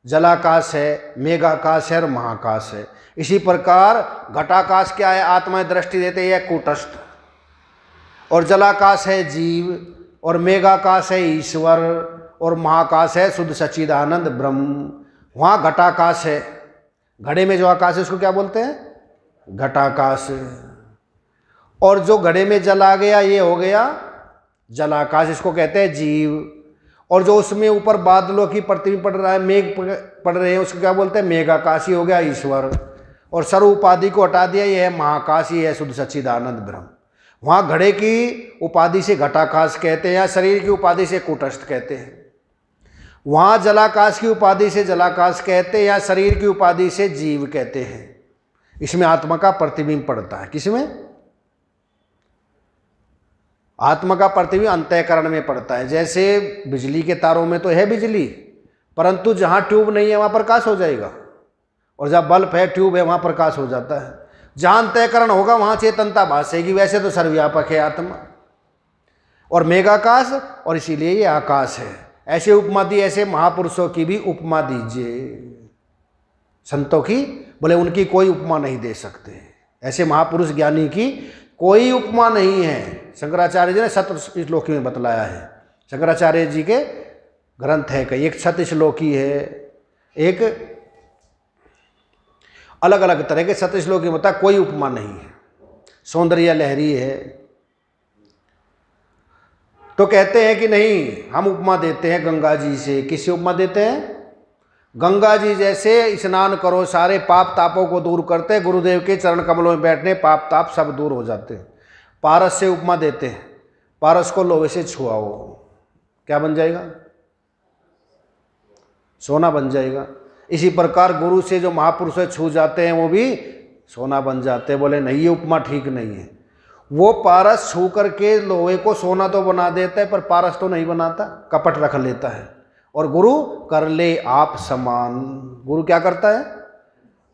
जलाकाश है, मेघाकाश है और महाकाश है। इसी प्रकार घटाकाश क्या है? आत्मा दृष्टि देते हैं कूटस्थ, और जलाकाश है जीव, और मेघाकाश है ईश्वर, और महाकाश है शुद्ध सच्चिदानंद ब्रह्म। वहाँ घटाकाश है, घड़े में जो आकाश है उसको क्या बोलते हैं? घटाकाश। और जो घड़े में जल आ गया ये हो गया जलाकाश, इसको कहते हैं जीव। और जो उसमें ऊपर बादलों की प्रतिबिंब पड़ रहा है, मेघ पड़ रहे हैं, उसको क्या बोलते हैं? मेघाकाश। ही हो गया ईश्वर। और सर्व उपाधि को हटा दिया, ये है महाकाश, ये है शुद्ध सच्चिदानंद ब्रह्म। वहाँ घड़े की उपाधि से घटाकाश कहते हैं, या शरीर की उपाधि से कूटस्थ कहते हैं। वहाँ जलाकाश की उपाधि से जलाकाश कहते हैं, या शरीर की उपाधि से जीव कहते हैं। इसमें आत्मा का प्रतिबिंब पड़ता है। किसमें? आत्मा का प्रतिबिंब अंतःकरण में पड़ता है। जैसे बिजली के तारों में तो है बिजली, परंतु जहाँ ट्यूब नहीं है वहाँ प्रकाश हो जाएगा, और जहाँ बल्ब है, ट्यूब है, वहाँ प्रकाश हो जाता है। जहाँ अंतःकरण होगा वहाँ चेतनता भासेगी। वैसे तो सर्वव्यापक है आत्मा। और मेघाकाश, और इसीलिए ये आकाश है। ऐसे उपमा दी, ऐसे महापुरुषों की भी उपमा दीजिए। संतों की बोले उनकी कोई उपमा नहीं दे सकते, ऐसे महापुरुष ज्ञानी की कोई उपमा नहीं है। शंकराचार्य जी ने 7 श्लोकी में बतलाया है। शंकराचार्य जी के ग्रंथ है कई, एक 7 श्लोकी है, एक अलग अलग तरह के 7 श्लोकी में बता, कोई उपमा नहीं है। सौंदर्य लहरी है। तो कहते हैं कि नहीं, हम उपमा देते हैं गंगा जी से। किससे उपमा देते हैं? गंगा जी जैसे स्नान करो, सारे पाप तापों को दूर करते हैं, गुरुदेव के चरण कमलों में बैठने पाप ताप सब दूर हो जाते हैं। पारस से उपमा देते हैं, पारस को लोहे से छुआओ, क्या बन जाएगा? सोना बन जाएगा। इसी प्रकार गुरु से जो महापुरुष छू जाते हैं वो भी सोना बन जाते हैं। बोले नहीं, ये उपमा ठीक नहीं है। वो पारस छू करके लोहे को सोना तो बना देता है, पर पारस तो नहीं बनाता, कपट रख लेता है। और गुरु कर ले आप समान। गुरु क्या करता है?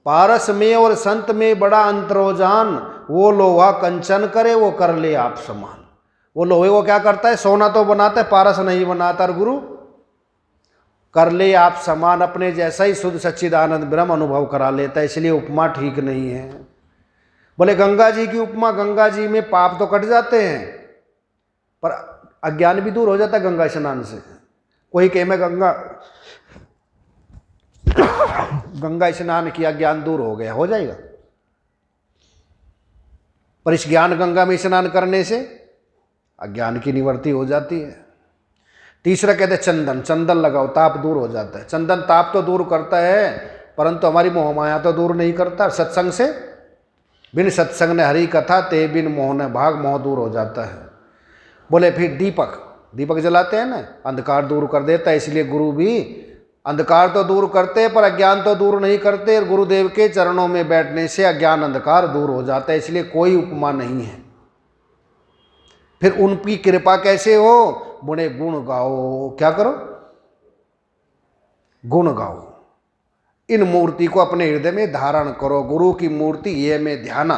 पारस में और संत में बड़ा अंतरोजान, वो लोहा कंचन करे, वो कर ले आप समान। वो लोहे को क्या करता है? सोना तो बनाता है, पारस नहीं बनाता। और गुरु कर ले आप समान, अपने जैसा ही शुद्ध सच्चिदानंद ब्रह्म अनुभव करा लेता है। इसलिए उपमा ठीक नहीं है। बोले गंगा जी की उपमा, गंगा जी में पाप तो कट जाते हैं, पर अज्ञान भी दूर हो जाता है गंगा स्नान से। कोई कहे मैं गंगा स्नान किया, ज्ञान दूर हो गया, हो जाएगा। पर इस ज्ञान गंगा में स्नान करने से अज्ञान की निवृत्ति हो जाती है। तीसरा कहते हैं चंदन, चंदन लगाओ, ताप दूर हो जाता है। चंदन ताप तो दूर करता है, परंतु हमारी मोह माया तो दूर नहीं करता। सत्संग से, बिन सत्संग ने हरि कथा, ते बिन मोह ने भाग, मोह दूर हो जाता है। बोले फिर दीपक, दीपक जलाते हैं ना, अंधकार दूर कर देता है। इसलिए गुरु भी अंधकार तो दूर करते हैं, पर अज्ञान तो दूर नहीं करते। गुरुदेव के चरणों में बैठने से अज्ञान अंधकार दूर हो जाता है। इसलिए कोई उपमा नहीं है। फिर उनकी कृपा कैसे हो? बोले गुण गाओ। क्या करो? गुण गाओ। इन मूर्ति को अपने हृदय में धारण करो। गुरु की मूर्ति ये में ध्याना,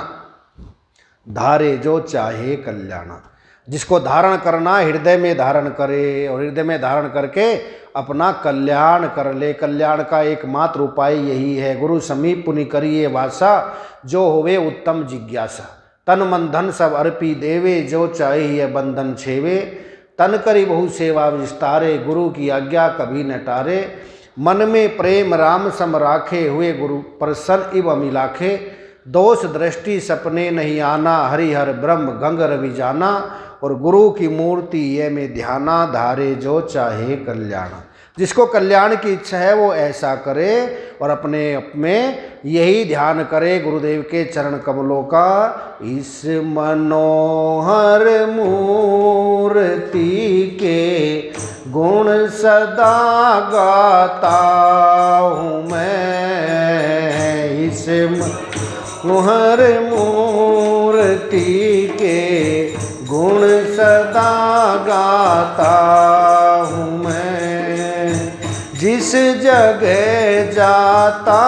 धारे जो चाहे कल्याणा। जिसको धारण करना हृदय में धारण करे, और हृदय में धारण करके अपना कल्याण कर ले। कल्याण का एकमात्र उपाय यही है। गुरु समीप पुनि करिए वासा, जो होवे उत्तम जिज्ञासा। तन मन धन सब अर्पी देवे, जो चाहिए बंधन छेवे। तन करी बहु सेवा विस्तारे, गुरु की आज्ञा कभी न टारे। मन में प्रेम राम सम राखे, हुए गुरु प्रसन्न इव अमिलाखे। दोष दृष्टि सपने नहीं आना, हरिहर ब्रह्म गंग रवि जाना। और गुरु की मूर्ति ये में ध्याना, धारे जो चाहे कल्याण। जिसको कल्याण की इच्छा है वो ऐसा करे, और अपने में यही ध्यान करे गुरुदेव के चरण कमलों का। इस मनोहर मूर्ति के गुण सदा गाता हूँ मैं। इस मनोहर मूर्ति के गुण सदा गाता हूँ मैं। जिस जगह जाता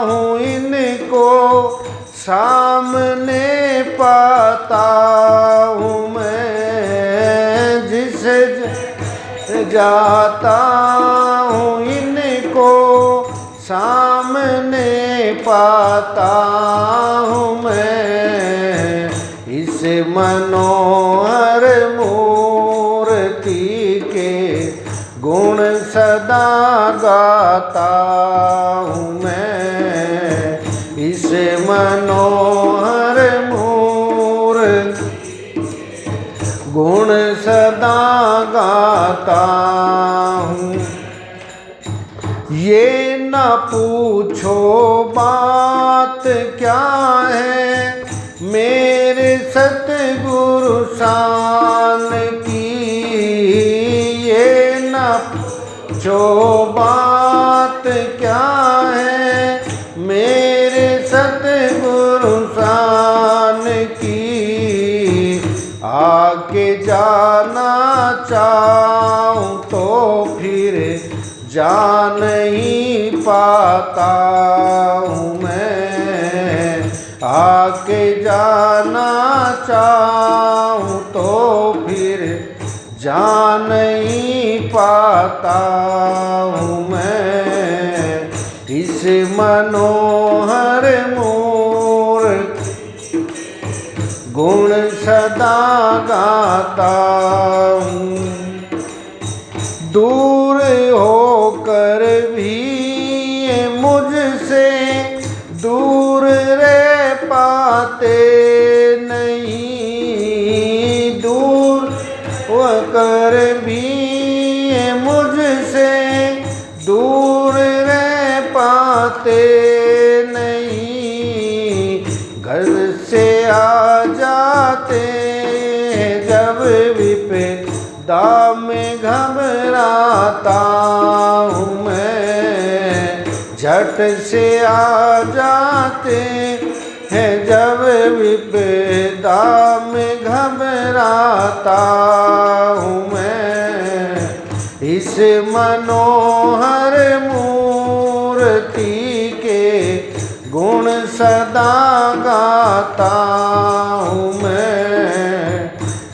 हूँ इनको सामने पाता हूँ मैं। जिस जगह जाता हूँ इनको सामने पाता हूँ मैं। इस मनोहर मूर्ति के गुण सदा गाता हूँ मैं। इस मनोहर मूर्ति गुण सदा गाता हूँ। ये न पूछो बात क्या है मेरे सतगुरु शान की। ये न पूछो बात क्या है मेरे सतगुरु शान की। आके जाना चाहूँ तो फिर जा नहीं पाता हूँ मैं। आके जाना चाहूँ तो फिर जान नहीं पाता हूँ मैं इस मनोहर मूर्ति गुण सदा गाता हूँ। दूर होकर भी ये मुझसे दूर रह पाते नहीं, दूर होकर भी ये मुझसे दूर रह पाते नहीं। घर से आ जाते जब विपदा में घबराता हूँ मैं, झट से आ जाते हैं जब विपदा में घबराता हूँ मैं। इस मनोहर मूर्ति के गुण सदा गाता हूँ मैं।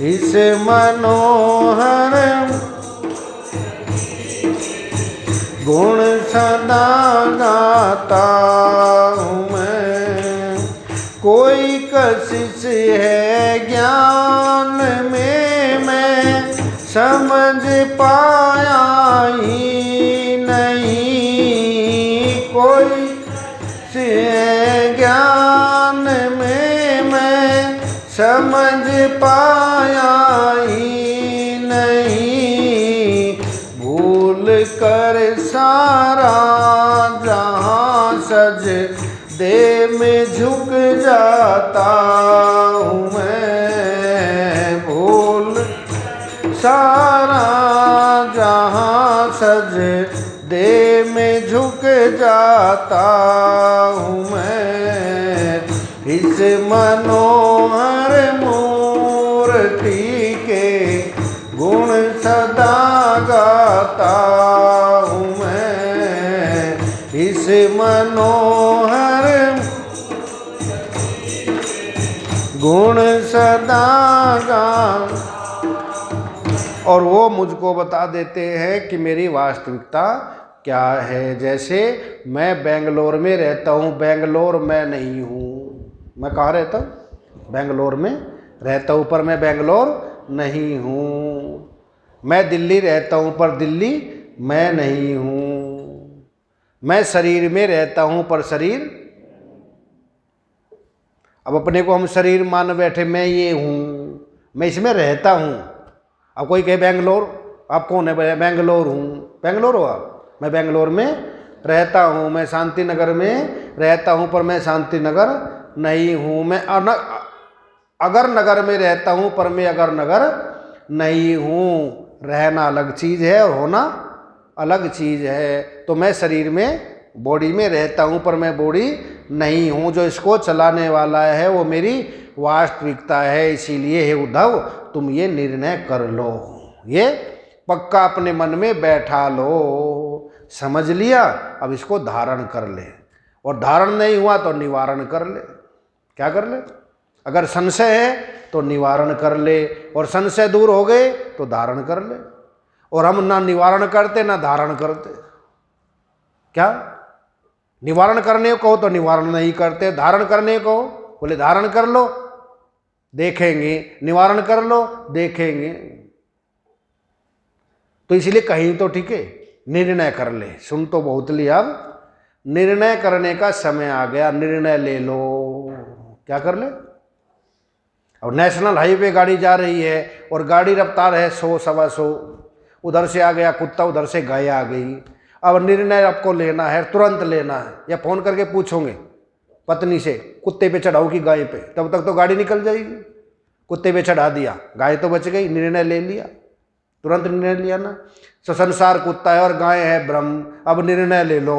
इस मनोहर गुण सदा गाता हूँ मैं। कोई कशिश है ज्ञान में मैं समझ पाया ही नहीं, कोई से ज्ञान में मैं समझ पाया ही नहीं। भूल कर सारा जहाँ सज दे में झुक जाता हूँ मैं। भूल सारा जहाँ सज दे में झुक जाता हूँ मैं। इस मनोहर मूर्ति के गुण सदा गाता हूँ मैं। इस मनोहर गुण सदा गा। और वो मुझको बता देते हैं कि मेरी वास्तविकता क्या है। जैसे मैं बेंगलोर में रहता हूँ, बेंगलोर में नहीं हूँ। मैं कहाँ रहता हूँ? बेंगलोर में रहता हूँ, पर मैं बेंगलोर नहीं हूँ। मैं दिल्ली रहता हूँ, पर दिल्ली मैं नहीं हूँ। मैं शरीर में रहता हूँ, पर शरीर, अब अपने को हम शरीर मान बैठे, मैं ये हूँ, मैं इसमें रहता हूँ। अब कोई कहे बेंगलोर, आप कौन है? बेंगलोर हूँ। बेंगलोर हो आप? मैं बेंगलोर में रहता हूँ। मैं शांति नगर में रहता हूँ, पर मैं शांति नगर नहीं हूँ। मैं अगर नगर में रहता हूँ, पर मैं अगर नगर नहीं हूँ। रहना अलग चीज़ है और होना अलग चीज़ है। तो मैं शरीर में, बॉडी में रहता हूँ, पर मैं बॉडी नहीं हूँ। जो इसको चलाने वाला है वो मेरी वास्तविकता है। इसीलिए हे उद्धव, तुम ये निर्णय कर लो, ये पक्का अपने मन में बैठा लो। समझ लिया, अब इसको धारण कर ले। और धारण नहीं हुआ तो निवारण कर ले। क्या कर ले? अगर संशय है तो निवारण कर ले, और संशय दूर हो गए तो धारण कर ले। और हम ना निवारण करते ना धारण करते। क्या? निवारण करने को तो निवारण नहीं करते, धारण करने को बोले धारण कर लो देखेंगे, निवारण कर लो देखेंगे। तो इसलिए कहीं तो ठीक है, निर्णय कर ले। सुन तो बहुत लिया, अब निर्णय करने का समय आ गया। निर्णय ले लो। क्या कर ले? और नेशनल हाईवे गाड़ी जा रही है और गाड़ी रफ्तार है 100 सवा 100, उधर से आ गया कुत्ता, उधर से गाय आ गई। अब निर्णय आपको लेना है, तुरंत लेना है। या फोन करके पूछोगे पत्नी से, कुत्ते पे चढ़ाओ कि गाय पे? तब तक तो गाड़ी निकल जाएगी। कुत्ते पे चढ़ा दिया, गाय तो बच गई। निर्णय ले लिया, तुरंत निर्णय लिया ना। संसार कुत्ता है और गाय है ब्रह्म। अब निर्णय ले लो।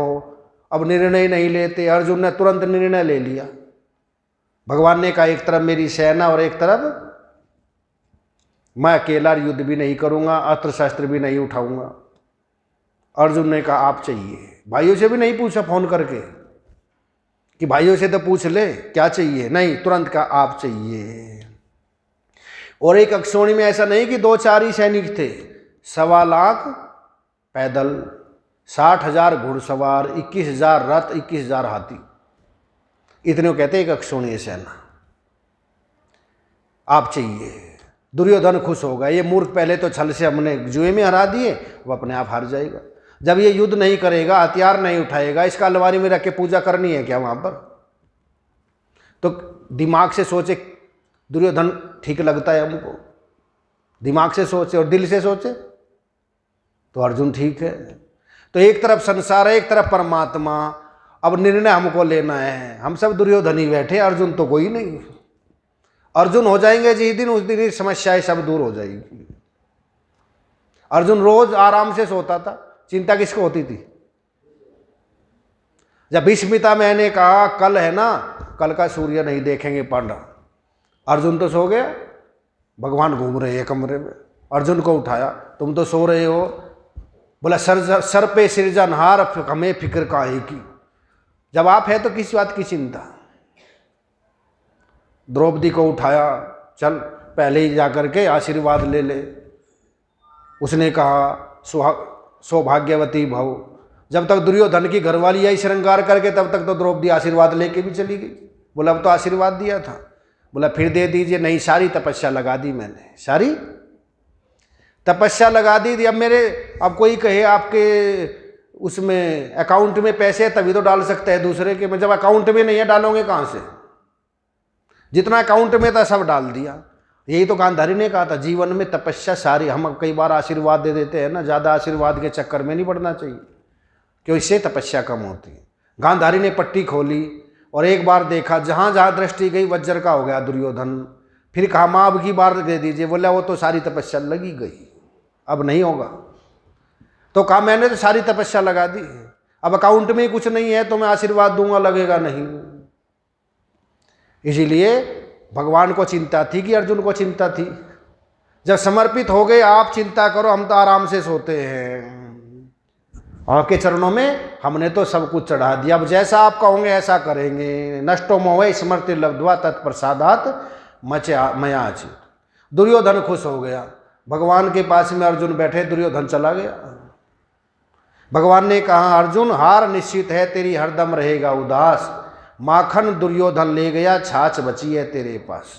अब निर्णय नहीं लेते। अर्जुन ने तुरंत निर्णय ले लिया। भगवान ने कहा एक तरफ मेरी सेना और एक तरफ मैं अकेला युद्ध भी नहीं करूंगा, अस्त्र शस्त्र भी नहीं उठाऊंगा। अर्जुन ने कहा आप चाहिए। भाइयों से भी नहीं पूछा फोन करके कि भाइयों से तो पूछ ले क्या चाहिए, नहीं, तुरंत कहा आप चाहिए। और एक अक्षौणी में ऐसा नहीं कि 2-4 ही सैनिक थे, 1.25 लाख पैदल, 60,000 घुड़सवार, 21,000 रथ, 21,000 हाथी, इतने को कहते हैं एक अक्षौणी सेना। आप चाहिए। दुर्योधन खुश होगा, ये मूर्ख पहले तो छल से हमने जुए में हरा दिए, वो अपने आप हार जाएगा। जब ये युद्ध नहीं करेगा, हथियार नहीं उठाएगा, इसका अलमारी में रख के पूजा करनी है क्या वहां पर? तो दिमाग से सोचे, दुर्योधन ठीक लगता है हमको, दिमाग से सोचे और दिल से सोचे तो अर्जुन ठीक है। तो एक तरफ संसार है, एक तरफ परमात्मा। अब निर्णय हमको लेना है। हम सब दुर्योधन ही बैठे, अर्जुन तो कोई नहीं। अर्जुन हो जाएंगे जिस दिन, उस दिन ही समस्याएं सब दूर हो जाएगी। अर्जुन रोज आराम से सोता था, चिंता किसको होती थी? जब भीष्मिता मैंने कहा कल है ना, कल का सूर्य नहीं देखेंगे पांडव, अर्जुन तो सो गया, भगवान घूम रहे हैं कमरे में, अर्जुन को उठाया, तुम तो सो रहे हो। बोला सर पे सिरजनहार, हमें फिक्र काहे की। जब आप है तो किस बात की चिंता। द्रौपदी को उठाया, चल पहले ही जाकर के आशीर्वाद ले ले। उसने कहा सौभाग्यवती भव। जब तक दुर्योधन की घरवाली आई श्रृंगार करके, तब तक तो द्रौपदी आशीर्वाद लेके भी चली गई। बोला अब तो आशीर्वाद दिया था। बोला फिर दे दीजिए। नहीं, सारी तपस्या लगा दी मैंने, सारी तपस्या लगा दी। अब कोई कहे आपके उसमें अकाउंट में पैसे तभी तो डाल सकते हैं दूसरे के में, जब अकाउंट में नहीं है डालोगे कहाँ से? जितना अकाउंट में था सब डाल दिया। यही तो गांधारी ने कहा था, जीवन में तपस्या सारी। हम कई बार आशीर्वाद दे देते हैं ना, ज़्यादा आशीर्वाद के चक्कर में नहीं पड़ना चाहिए, क्यों इससे तपस्या कम होती है। गांधारी ने पट्टी खोली और एक बार देखा, जहाँ जहाँ दृष्टि गई वज्र का हो गया दुर्योधन। फिर कहा माँ अब की बार दे दीजिए। बोला वो तो सारी तपस्या लगी गई, अब नहीं होगा। तो कहा मैंने तो सारी तपस्या लगा दी, अब अकाउंट में ही कुछ नहीं है तो मैं आशीर्वाद दूंगा, लगेगा नहीं। इसीलिए भगवान को चिंता थी कि अर्जुन को चिंता थी। जब समर्पित हो गए, आप चिंता करो, हम तो आराम से सोते हैं। आपके चरणों में हमने तो सब कुछ चढ़ा दिया, अब जैसा आप कहोगे ऐसा करेंगे। नष्टो मोह स्मृति लब्ध्वा तत्प्रसादात मया अचित। दुर्योधन खुश हो गया, भगवान के पास में अर्जुन बैठे, दुर्योधन चला गया। भगवान ने कहा अर्जुन हार निश्चित है तेरी, हरदम रहेगा उदास। माखन दुर्योधन ले गया, छाछ बची है तेरे पास।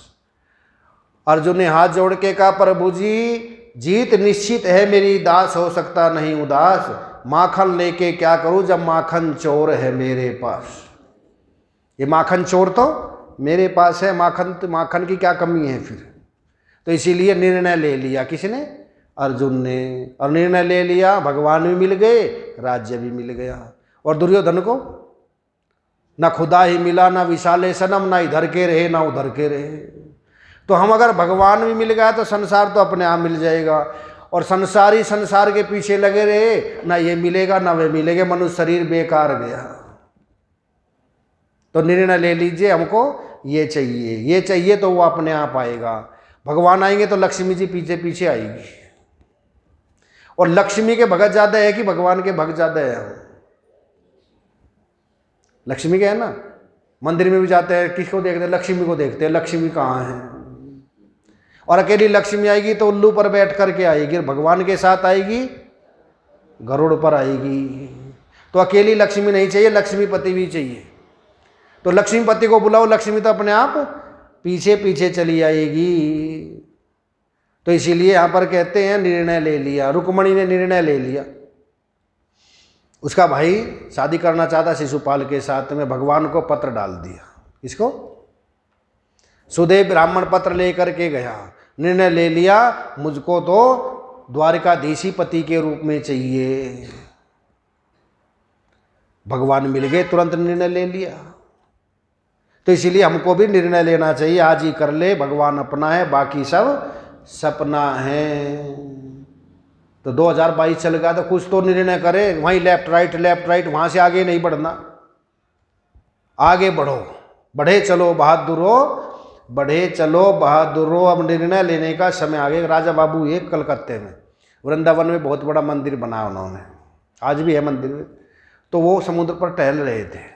अर्जुन ने हाथ जोड़ के कहा प्रभु जी जीत निश्चित है मेरी, दास हो सकता नहीं उदास। माखन लेके क्या करूं जब माखन चोर है मेरे पास। ये माखन चोर तो मेरे पास है, माखन की क्या कमी है फिर? तो इसीलिए निर्णय ले लिया किसने? अर्जुन ने। और निर्णय ले लिया, भगवान भी मिल गए, राज्य भी मिल गया। और दुर्योधन को ना खुदा ही मिला, ना विशाले सनम, ना इधर के रहे ना उधर के रहे। तो हम अगर भगवान भी मिल गया तो संसार तो अपने आप मिल जाएगा। और संसारी संसार के पीछे लगे रहे, ना ये मिलेगा ना वे मिलेगा, मनुष्य शरीर बेकार गया। तो निर्णय ले लीजिए, हमको ये चाहिए, ये चाहिए, तो वो अपने आप आएगा। भगवान आएंगे तो लक्ष्मी जी पीछे पीछे आएगी। और लक्ष्मी के भगत ज्यादा है कि भगवान के भक्त ज्यादा है? लक्ष्मी के है ना, मंदिर में भी जाते हैं, किसको देखते हैं? लक्ष्मी को देखते हैं। लक्ष्मी कहाँ है? और अकेली लक्ष्मी आएगी तो उल्लू पर बैठ करके आएगी, भगवान के साथ आएगी गरुड़ पर आएगी। तो अकेली लक्ष्मी नहीं चाहिए, लक्ष्मीपति भी चाहिए। तो लक्ष्मीपति को बुलाओ, लक्ष्मी तो अपने आप पीछे पीछे चली आएगी। तो इसीलिए यहाँ पर कहते हैं निर्णय ले लिया। रुक्मणी ने निर्णय ले लिया, उसका भाई शादी करना चाहता शिशुपाल के साथ में, भगवान को पत्र डाल दिया। इसको सुदेव ब्राह्मण पत्र लेकर के गया, निर्णय ले लिया मुझको तो द्वारिकाधीशी पति के रूप में चाहिए। भगवान मिल गए, तुरंत निर्णय ले लिया। तो इसीलिए हमको भी निर्णय लेना चाहिए, आज ही कर ले, भगवान अपना है, बाकी सब सपना है। तो 2022 चल गया तो कुछ तो निर्णय करे, वहीं लेफ्ट राइट, वहां से आगे नहीं बढ़ना। आगे बढ़ो, बढ़े चलो बहादुरो, बढ़े चलो बहादुरो। अब निर्णय लेने का समय आ गया। राजा बाबू एक कलकत्ते में वृंदावन में बहुत बड़ा मंदिर बना उन्होंने, आज भी है मंदिर में। तो वो समुद्र पर टहल रहे थे,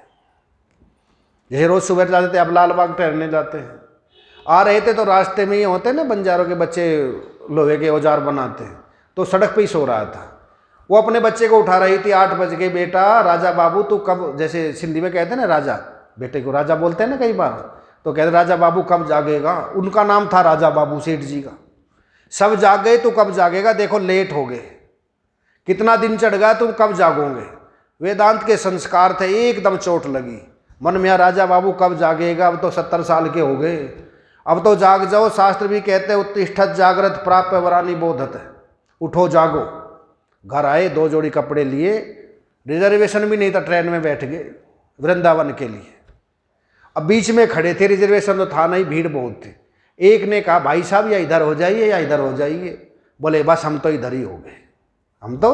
जैसे रोज सुबह जाते थे, अब लाल बाग टहलने जाते हैं। आ रहे थे तो रास्ते में ही होते ना बंजारों के बच्चे लोहे के औजार बनाते हैं, तो सड़क पे ही सो रहा था। वो अपने बच्चे को उठा रही थी, 8 बज गए बेटा, राजा बाबू तू कब, जैसे सिंधी में कहते हैं ना राजा, बेटे को राजा बोलते हैं ना कई बार, तो कहते राजा बाबू कब जागेगा। उनका नाम था राजा बाबू सेठ जी का। सब जाग गए तो कब जागेगा, देखो लेट हो गए, कितना दिन चढ़ गया, तुम कब जागोगे। वेदांत के संस्कार थे, एकदम चोट लगी मन में, राजा बाबू कब जागेगा, अब तो 70 साल के हो गए, अब तो जाग जाओ। शास्त्र भी कहते हैं उत्तिष्ठत जागृत प्राप्य वरानी बोधत, उठो जागो। घर आए, 2 जोड़ी कपड़े लिए, रिजर्वेशन भी नहीं था, ट्रेन में बैठ गए वृंदावन के लिए। अब बीच में खड़े थे, रिजर्वेशन तो था नहीं, भीड़ बहुत थी। एक ने कहा भाई साहब या इधर हो जाइए या इधर हो जाइए। बोले बस हम तो इधर ही हो गए, हम तो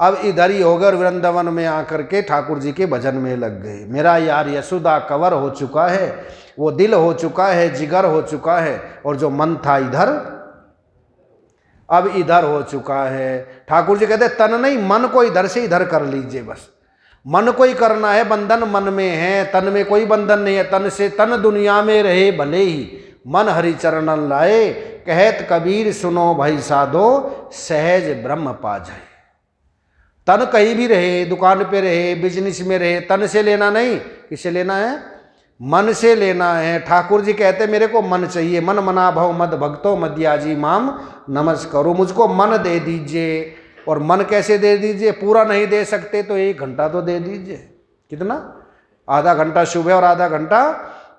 अब इधर ही हो गए। और वृंदावन में आकर के ठाकुर जी के भजन में लग गए। मेरा यार यशोदा कवर हो चुका है, वो दिल हो चुका है, जिगर हो चुका है, और जो मन था इधर अब इधर हो चुका है। ठाकुर जी कहते तन नहीं, मन को इधर से इधर कर लीजिए, बस मन को ही करना है, बंधन मन में है, तन में कोई बंधन नहीं है। तन से तन दुनिया में रहे भले ही, मन हरि चरणन लाए, कहत कबीर सुनो भाई साधो, सहज ब्रह्म पा जाए। तन कहीं भी रहे, दुकान पे रहे, बिजनेस में रहे, तन से लेना नहीं, किससे लेना है, मन से लेना है। ठाकुर जी कहते मेरे को मन चाहिए, मन मना भव मद भक्तो मद्याजी माम नमस्कारो, मुझको मन दे दीजिए। और मन कैसे दे दीजिए, पूरा नहीं दे सकते तो 1 घंटा तो दे दीजिए। कितना, आधा घंटा सुबह और आधा घंटा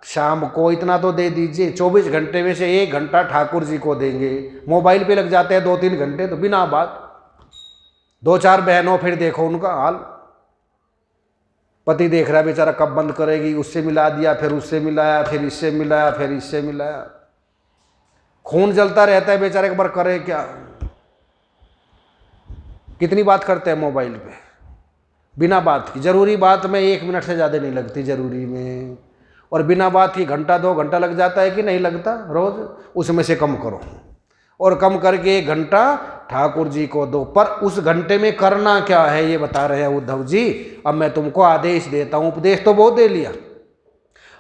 शाम को, इतना तो दे दीजिए। 24 घंटे में से 1 घंटा ठाकुर जी को देंगे। मोबाइल पे लग जाते हैं 2-3 घंटे तो बिना बात। 2-4 बहनों, फिर देखो उनका हाल, पति देख रहा है बेचारा कब बंद करेगी, उससे मिला दिया, फिर उससे मिलाया, फिर इससे मिलाया, फिर इससे मिलाया, खून जलता रहता है बेचारे, एक बार करे क्या। कितनी बात करते हैं मोबाइल पे बिना बात की। जरूरी बात में 1 मिनट से ज़्यादा नहीं लगती जरूरी में, और बिना बात की घंटा 2 घंटा लग जाता है कि नहीं लगता रोज। उसमें से कम करो, और कम करके 1 घंटा ठाकुर जी को दो। पर उस घंटे में करना क्या है ये बता रहे हैं उद्धव जी। अब मैं तुमको आदेश देता हूँ, उपदेश तो बहुत दे लिया,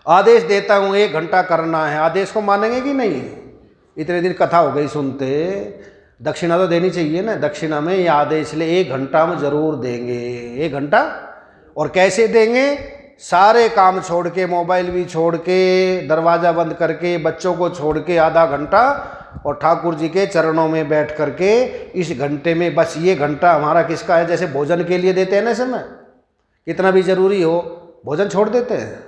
आदेश देता हूँ 1 घंटा करना है। आदेश को मानेंगे कि नहीं, इतने दिन कथा हो गई सुनते, दक्षिणा तो देनी चाहिए ना। दक्षिणा में ये आदेश ले, 1 घंटा हम जरूर देंगे, 1 घंटा। और कैसे देंगे, सारे काम छोड़ के, मोबाइल भी छोड़ के, दरवाज़ा बंद करके, बच्चों को छोड़ के आधा घंटा, और ठाकुर जी के चरणों में बैठ करके इस घंटे में, बस ये घंटा हमारा किसका है। जैसे भोजन के लिए देते हैं ना समय, कितना भी जरूरी हो भोजन छोड़ देते हैं,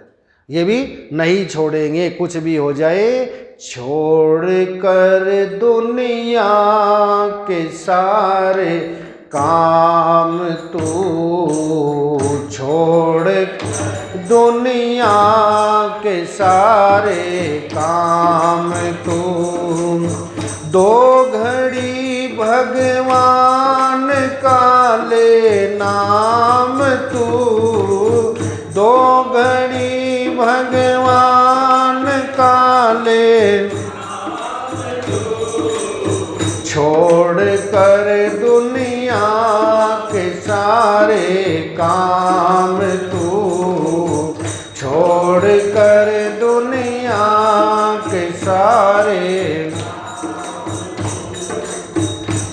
ये भी नहीं छोड़ेंगे, कुछ भी हो जाए। छोड़ कर दुनिया के सारे काम तू, छोड़ दुनिया के सारे काम तू, 2 घड़ी भगवान का ले नाम तू, 2 घड़ी भगवान का ले, छोड़ कर दुनिया के सारे काम तू, छोड़ कर दुनिया के सारे।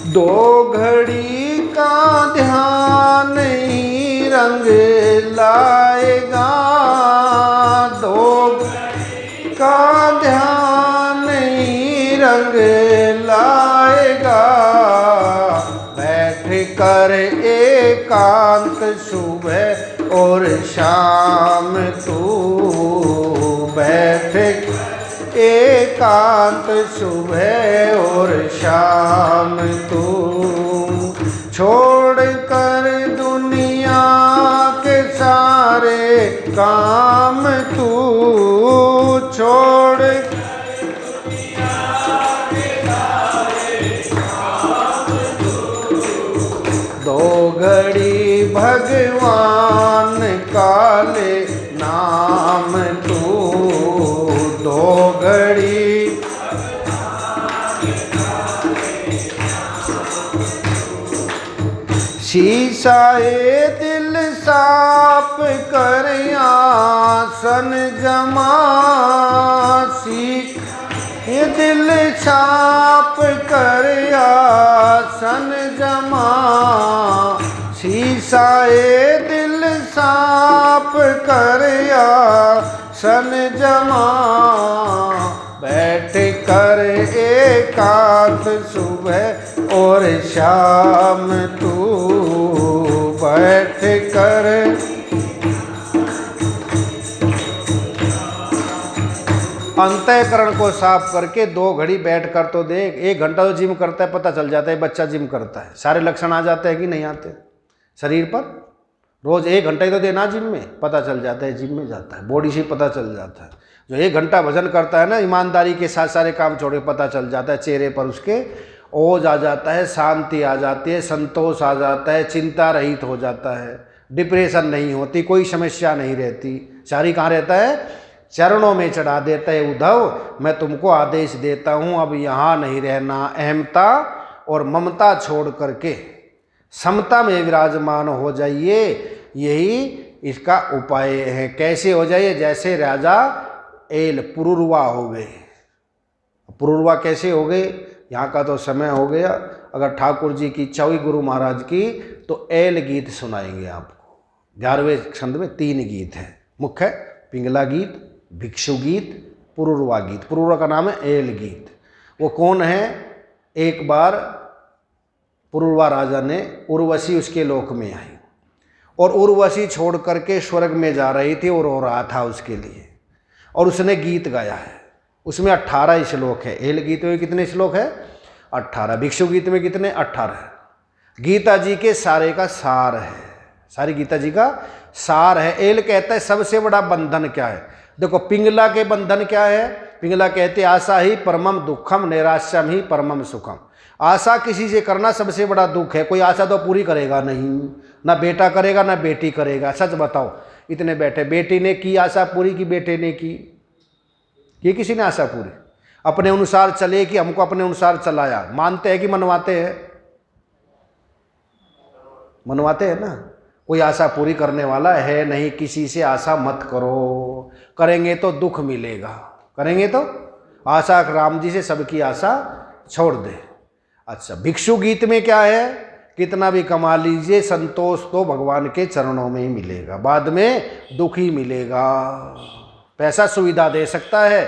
2 घड़ी का ध्यान ही रंग लाएगा, 2 घड़ी का ध्यान ही रंग लाएगा। बैठ कर एकांत सुबह और शाम तू, बैठ एकांत सुबह और शाम तू, छोड़ कर दुनिया के सारे काम तू, छोड़ 2 घड़ी भगवान का ले नाम तू, 2 घड़ी शीशाए दिल साफ कर आसन जमा, ये दिल छाप कर आसन जमा, शीशा ये दिल छाप कर आसन जमा, बैठ कर एकांत सुबह और शाम तू बैठ कर। अंतःकरण को साफ करके 2 घड़ी बैठ कर तो देख। 1 घंटा तो जिम करता है, पता चल जाता है बच्चा जिम करता है। सारे लक्षण आ जाते हैं कि नहीं आते शरीर पर? रोज 1 घंटा ही तो देना जिम में, पता चल जाता है जिम में जाता है, बॉडी से पता चल जाता है। जो 1 घंटा भजन करता है ना, ईमानदारी के साथ सारे काम छोड़ के, पता चल जाता है चेहरे पर उसके ओज आ जाता है, शांति आ जाती है, संतोष आ जाता है, चिंता रहित हो जाता है, डिप्रेशन नहीं होती, कोई समस्या नहीं रहती। सारी कहाँ रहता है? चरणों में चढ़ा देता है। उद्धव मैं तुमको आदेश देता हूँ, अब यहाँ नहीं रहना, अहमता और ममता छोड़ करके समता में विराजमान हो जाइए। यही इसका उपाय है। कैसे हो जाइए? जैसे राजा एल पुरुरवा हो गए। पुरुरवा कैसे हो गए? यहाँ का तो समय हो गया। अगर ठाकुर जी की इच्छा हुई गुरु महाराज की तो एल गीत सुनाएंगे आपको। 11वें छंद में 3 गीत हैं मुख्य, पिंगला गीत, भिक्षु गीत, पुरुरवा गीत। पुरुरवा का नाम है एल गीत। वो कौन है? एक बार पुरुरवा राजा ने, उर्वशी उसके लोक में आई और उर्वशी छोड़ करके स्वर्ग में जा रही थी और रो रहा था उसके लिए, और उसने गीत गाया है। उसमें 18 श्लोक है। एल गीत में कितने श्लोक है? 18। भिक्षु गीत में कितने? 18। गीता जी के सारे का सार है, सारी गीता जी का सार है। एल कहता है सबसे बड़ा बंधन क्या है। देखो पिंगला के बंधन क्या है? पिंगला कहते आशा ही परमम दुखम, नैराश्यम ही परमम सुखम। आशा किसी से करना सबसे बड़ा दुख है। कोई आशा तो पूरी करेगा नहीं, ना बेटा करेगा ना बेटी करेगा। सच बताओ, इतने बैठे, बेटी ने की आशा पूरी कि बेटे ने की? ये किसी ने आशा पूरी? अपने अनुसार चले कि हमको अपने अनुसार चलाया? मानते हैं कि मनवाते हैं? मनवाते हैं ना। कोई आशा पूरी करने वाला है नहीं। किसी से आशा मत करो, करेंगे तो दुख मिलेगा। करेंगे तो आशा राम जी से सबकी आशा छोड़ दे। अच्छा, भिक्षु गीत में क्या है? कितना भी कमा लीजिए, संतोष तो भगवान के चरणों में ही मिलेगा, बाद में दुख ही मिलेगा। पैसा सुविधा दे सकता है,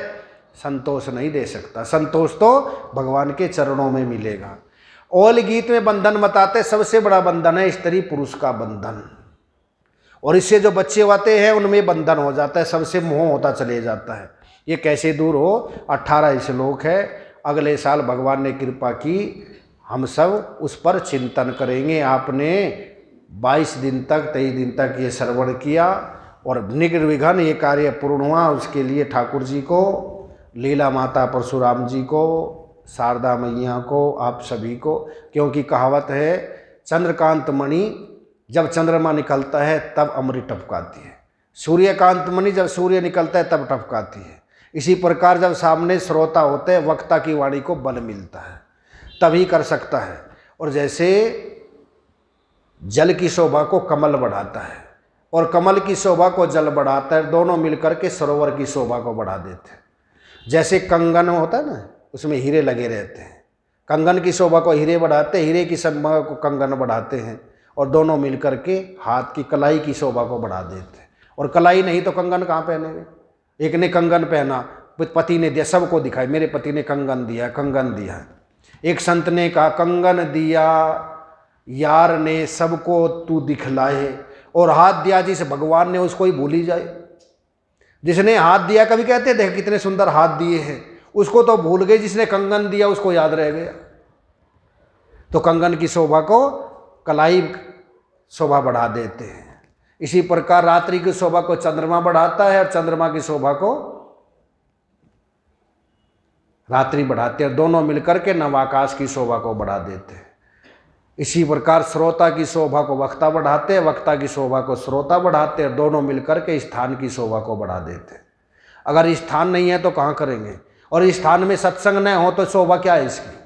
संतोष नहीं दे सकता। संतोष तो भगवान के चरणों में मिलेगा। ओल गीत में बंधन बताते, सबसे बड़ा बंधन है स्त्री पुरुष का बंधन, और इससे जो बच्चे होते हैं उनमें बंधन हो जाता है, सबसे मोह होता चले जाता है। ये कैसे दूर हो? 18 श्लोक है। अगले साल भगवान ने कृपा की, हम सब उस पर चिंतन करेंगे। आपने 22 दिन तक 23 दिन तक ये श्रवण किया और निर्विघ्न ये कार्य पूर्ण हुआ। उसके लिए ठाकुर जी को, लीला माता परशुराम जी को, शारदा मैया को, आप सभी को, क्योंकि कहावत है चंद्रकांत मणि जब चंद्रमा निकलता है तब अमृत टपकाती है, सूर्यकांत मणि जब सूर्य निकलता है तब टपकाती है। इसी प्रकार जब सामने श्रोता होते हैं, वक्ता की वाणी को बल मिलता है, तभी कर सकता है। और जैसे जल की शोभा को कमल बढ़ाता है और कमल की शोभा को जल बढ़ाता है, दोनों मिलकर के सरोवर की शोभा को बढ़ा देते हैं। जैसे कंगन होता है ना, उसमें हीरे लगे रहते हैं, कंगन की शोभा को हीरे बढ़ाते हैं, हीरे की शोभा को कंगन बढ़ाते हैं, और दोनों मिलकर के हाथ की कलाई की शोभा को बढ़ा देते हैं। और कलाई नहीं तो कंगन कहाँ पहनेंगे? एक ने कंगन पहना, पति ने दिया, सबको दिखाई मेरे पति ने कंगन दिया, कंगन दिया। एक संत ने कहा कंगन दिया यार ने सबको तू दिखलाए, और हाथ दिया जिस भगवान ने उसको ही भूली जाए। जिसने हाथ दिया, कभी कहते देख कितने सुंदर हाथ दिए हैं, उसको तो भूल गए, जिसने कंगन दिया उसको याद रह गया। तो कंगन की शोभा को कलाई शोभा बढ़ा देते हैं। इसी प्रकार रात्रि की शोभा को चंद्रमा बढ़ाता है और चंद्रमा की शोभा को रात्रि बढ़ाते हैं, दोनों मिलकर के नवाकाश की शोभा को बढ़ा देते हैं। इसी प्रकार श्रोता की शोभा को वक्ता बढ़ाते हैं, वक्ता की शोभा को श्रोता बढ़ाते हैं, दोनों मिलकर के स्थान की शोभा को बढ़ा देते हैं। अगर स्थान नहीं है तो कहाँ करेंगे? और स्थान में सत्संग न हो तो शोभा क्या है इसकी?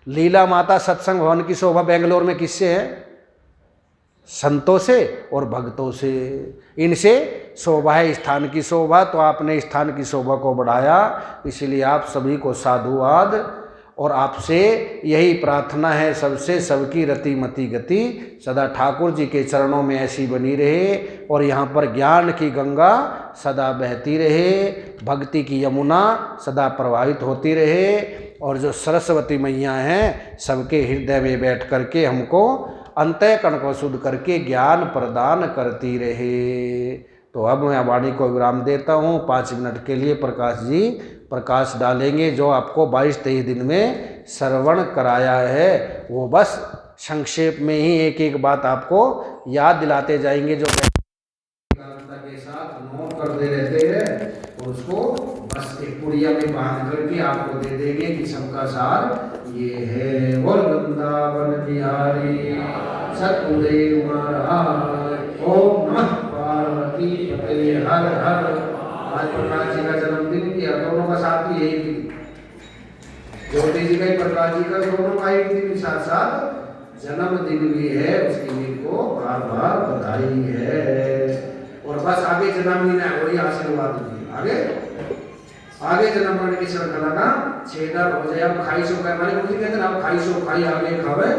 लीला माता सत्संग भवन की शोभा बेंगलोर में किससे है? संतों से और भक्तों से। इनसे शोभा है स्थान की शोभा, तो आपने स्थान की शोभा को बढ़ाया, इसलिए आप सभी को साधुवाद। और आपसे यही प्रार्थना है सबसे, सबकी रति मति गति सदा ठाकुर जी के चरणों में ऐसी बनी रहे, और यहाँ पर ज्ञान की गंगा सदा बहती रहे, भक्ति की यमुना सदा प्रवाहित होती रहे, और जो सरस्वती मैया हैं सबके हृदय में बैठ करके हमको अंतःकरण को शुद्ध करके ज्ञान प्रदान करती रहे। तो अब मैं वाणी को विराम देता हूँ। 5 मिनट के लिए प्रकाश जी प्रकाश डालेंगे, जो आपको 22-23 दिन में श्रवण कराया है वो बस संक्षेप में ही एक एक बात आपको याद दिलाते जाएंगे, जो के साथ नोट करते रहते हैं, और उसको बस एक पुड़िया में बांध करके आपको दे देंगे कि सबका सार ये है। बोल वृंदावन बिहारी सतगुरुदेव महाराज। ओम नमः पार्वती पते हर हर। आज प्रकाश जी का जन्मदिन किया, दोनों का साथ ही एक दिन, ज्योति जी का प्रकाश जी का दोनों का एक दिन साथ साथ जन्मदिन भी है, उसके लिए को बार बार बधाई है। और बस आगे जन्मदिन है वही आशीर्वाद दिए, आगे जन्मदिन की श्रृंखला का छेदन हो जाए। अब खाई सो हमारे गुरु जी कहते हैं, अब खाई सो खाई आगे खावे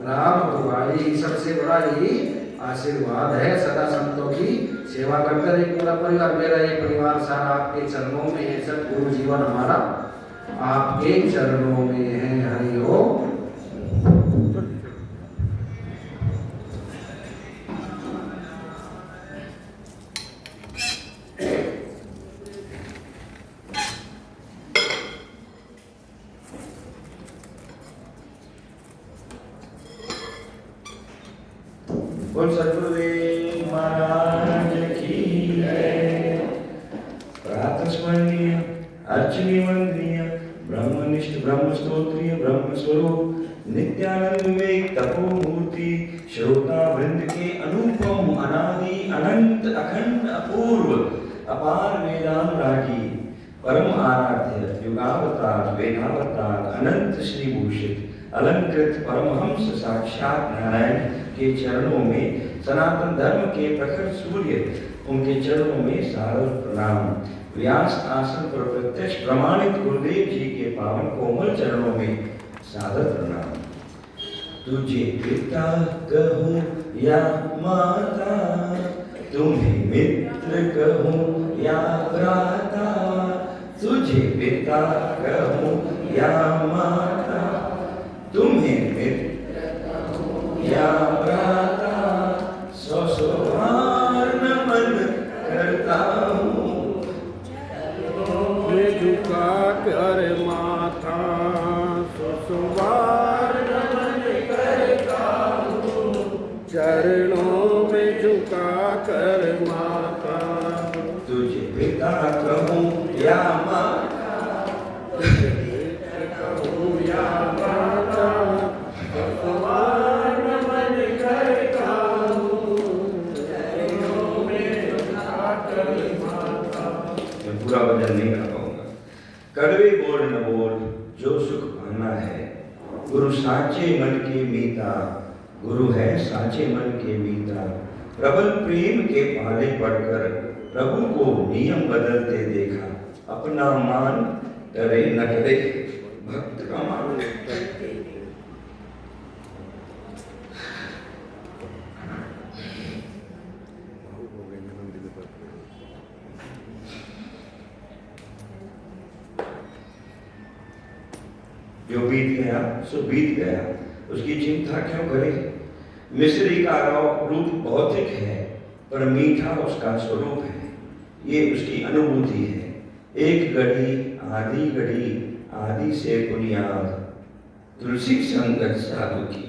राम दुआई। सबसे बड़ा यही आशीर्वाद है, सदा संतों की सेवा करते रहे पूरा परिवार। मेरा ये परिवार सारा आपके चरणों में है, सब गुरु जीवन हमारा आपके चरणों में है। हरि ओम। बोल सतगुरुदेव महाराज की जय। प्रातस्मरणीय अर्चनीय वंदनीय ब्रह्मनिष्ठ ब्रह्मस्तोत्रीय ब्रह्मस्वरूप नित्यानंद विवेक तपोमूर्ति श्रोता वृंद के अनुपम अनादि अनंत अखंड अपूर्व अपार वेदानुरागी परम आराध्य युगावतार वेदावतार अनंत श्रीभूषित अलंकृत परमहंस साक्षात नारायण के चरणों में सनातन धर्म के प्रखर सूर्य उनके चरणों में सादर प्रणाम। व्यास आसन पर प्रत्यक्ष प्रमाणित गुरुदेव जी के पावन कोमल चरणों में सादर प्रणाम। तुझे पिता कहूँ या माता, तुम्हें मित्र कहूँ या भ्राता, तुझे पिता कहूँ या माता, तुम्हें मित्र या भ्राता, सौ सौ बार नमन करता हूँ, झुका कर माथा, सौ सौ बार नमन करता हूँ, चरणों में झुका कर माथा। तुझे पिता कहूँ या माता, तुझे पिता कहूँ या माता, पूरा वजन नहीं कर पाऊंगा। कड़वे बोल न बोल जो सुख पाना है, गुरु साचे मन के मीता, गुरु है साचे मन के मीता। प्रबल प्रेम के पाले पढ़कर प्रभु को नियम बदलते देखा, अपना मान करे न करे भक्त का मान। जो बीत गया सो बीत गया, उसकी चिंता क्यों करे। मिस्री का रूप भौतिक है पर मीठा उसका स्वरूप है, ये उसकी अनुभूति है। एक घड़ी आदि से बुनियाद, तुलसी संगत साधु की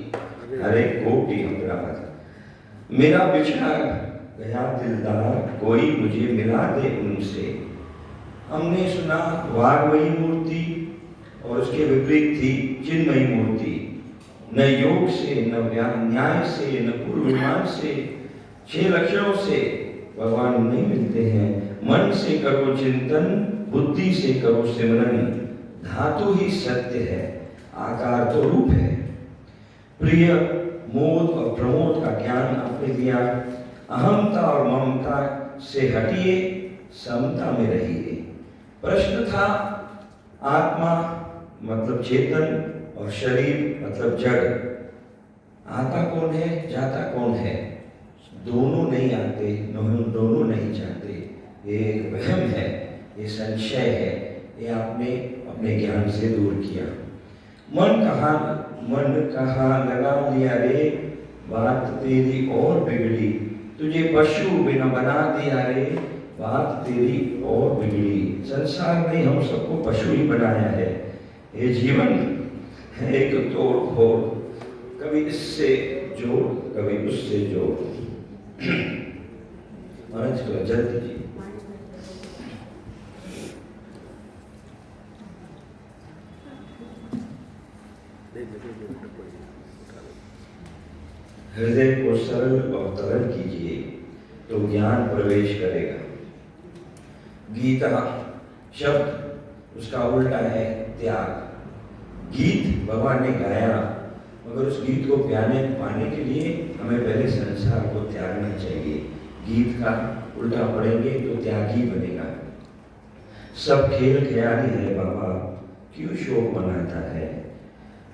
हरे कोटि अपराध। मेरा बिछड़ा गया दिलदार, कोई मुझे मिला दे उनसे। हमने सुना वाग्मयी मूर्ति और उसके विपरीत थी चिन्मयी मूर्ति। न योग से, न न्याय से, न पूर्वानुमान से, 6 लक्षणों से भगवान नहीं मिलते हैं। मन से करो चिंतन, बुद्धि से करो सिमरन, धातु ही सत्य है, आकार तो रूप है। प्रिय मोद और प्रमोद का ज्ञान आपने दिया। अहमता और ममता से हटिए, समता में रहिए। प्रश्न था आत्मा मतलब चेतन और शरीर मतलब जड़। आता कौन है, जाता कौन है? दोनों नहीं आते, दोनों नहीं जाते। ये एक वहम है, ये संशय है, ये आपने अपने ज्ञान से दूर किया। मन कहाँ लगा लिया रे, बात तेरी और बिगड़ी। तुझे पशु बिना बना दिया रे, बात तेरी और बिगड़ी। संसार ने हम सबको पशु ही बनाया है। ये जीवन है एक तोड़ फोड़, कभी इससे जोड़ कभी उससे जोड़। महाराज को जल्दी जी। हृदय को सरल और तरल कीजिए तो ज्ञान प्रवेश करेगा। गीता शब्द उसका उल्टा है त्याग। गीत भगवान ने गाया, मगर उस गीत को पाने के लिए हमें पहले संसार को त्यागना चाहिए। गीत का उल्टा पढ़ेंगे तो त्यागी बनेगा। सब खेल खियाली है बाबा, क्यों शोक मनाता है।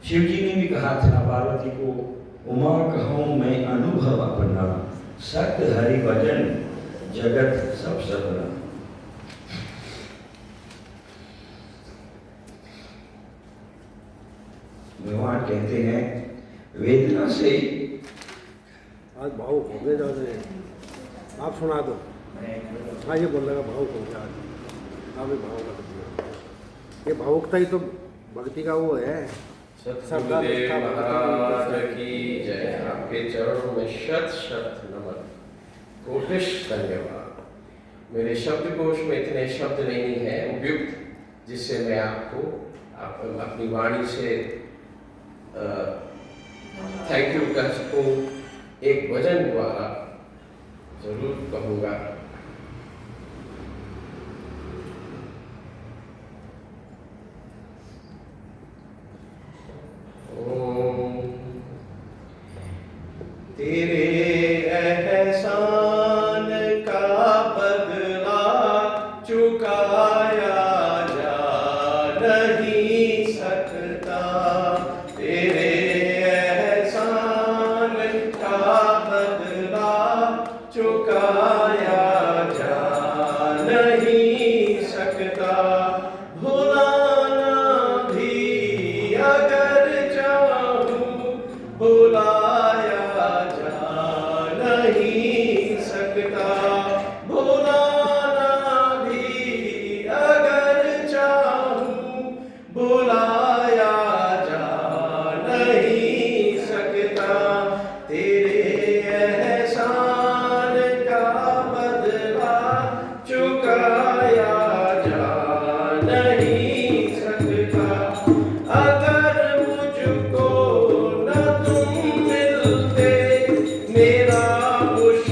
शिव जी ने भी कहा था पार्वती को, उमा कहूँ मैं अनुभव अपना, सत्य हरि भजन जगत सब सपना। भगवान कहते हैं वेदना से आज भावुक हो गए ज़्यादा। आप सुना दो। हाँ ये बोल रहा भावुक हो गया आज। आप भावुक, ये भावुकता ही तो भक्ति का वो है। सतगुरुदेव महाराज की जय। आपके चरणों में शत शत नमन, कोटिश धन्यवाद। मेरे शब्दकोश में इतने शब्द नहीं है उपयुक्त जिससे मैं आपको अपनी वाणी से थैंक यू कह सकूं। एक वचन द्वारा जरूर कहूँगा। तेरे एहसान का बदला चुकाया जा नहीं सकता। तेरे एहसान का बदला चुकाया जा नहीं सकता। भुलाना भी अगर चाहूं, भुलाया नहीं सकता। भुलाना भी अगर चाहूं, भुलाया जा नहीं सकता। तेरे एहसान का बदला चुकाया जा नहीं सकता। अगर मुझको न तुम मिलते, मेरा मुश्किल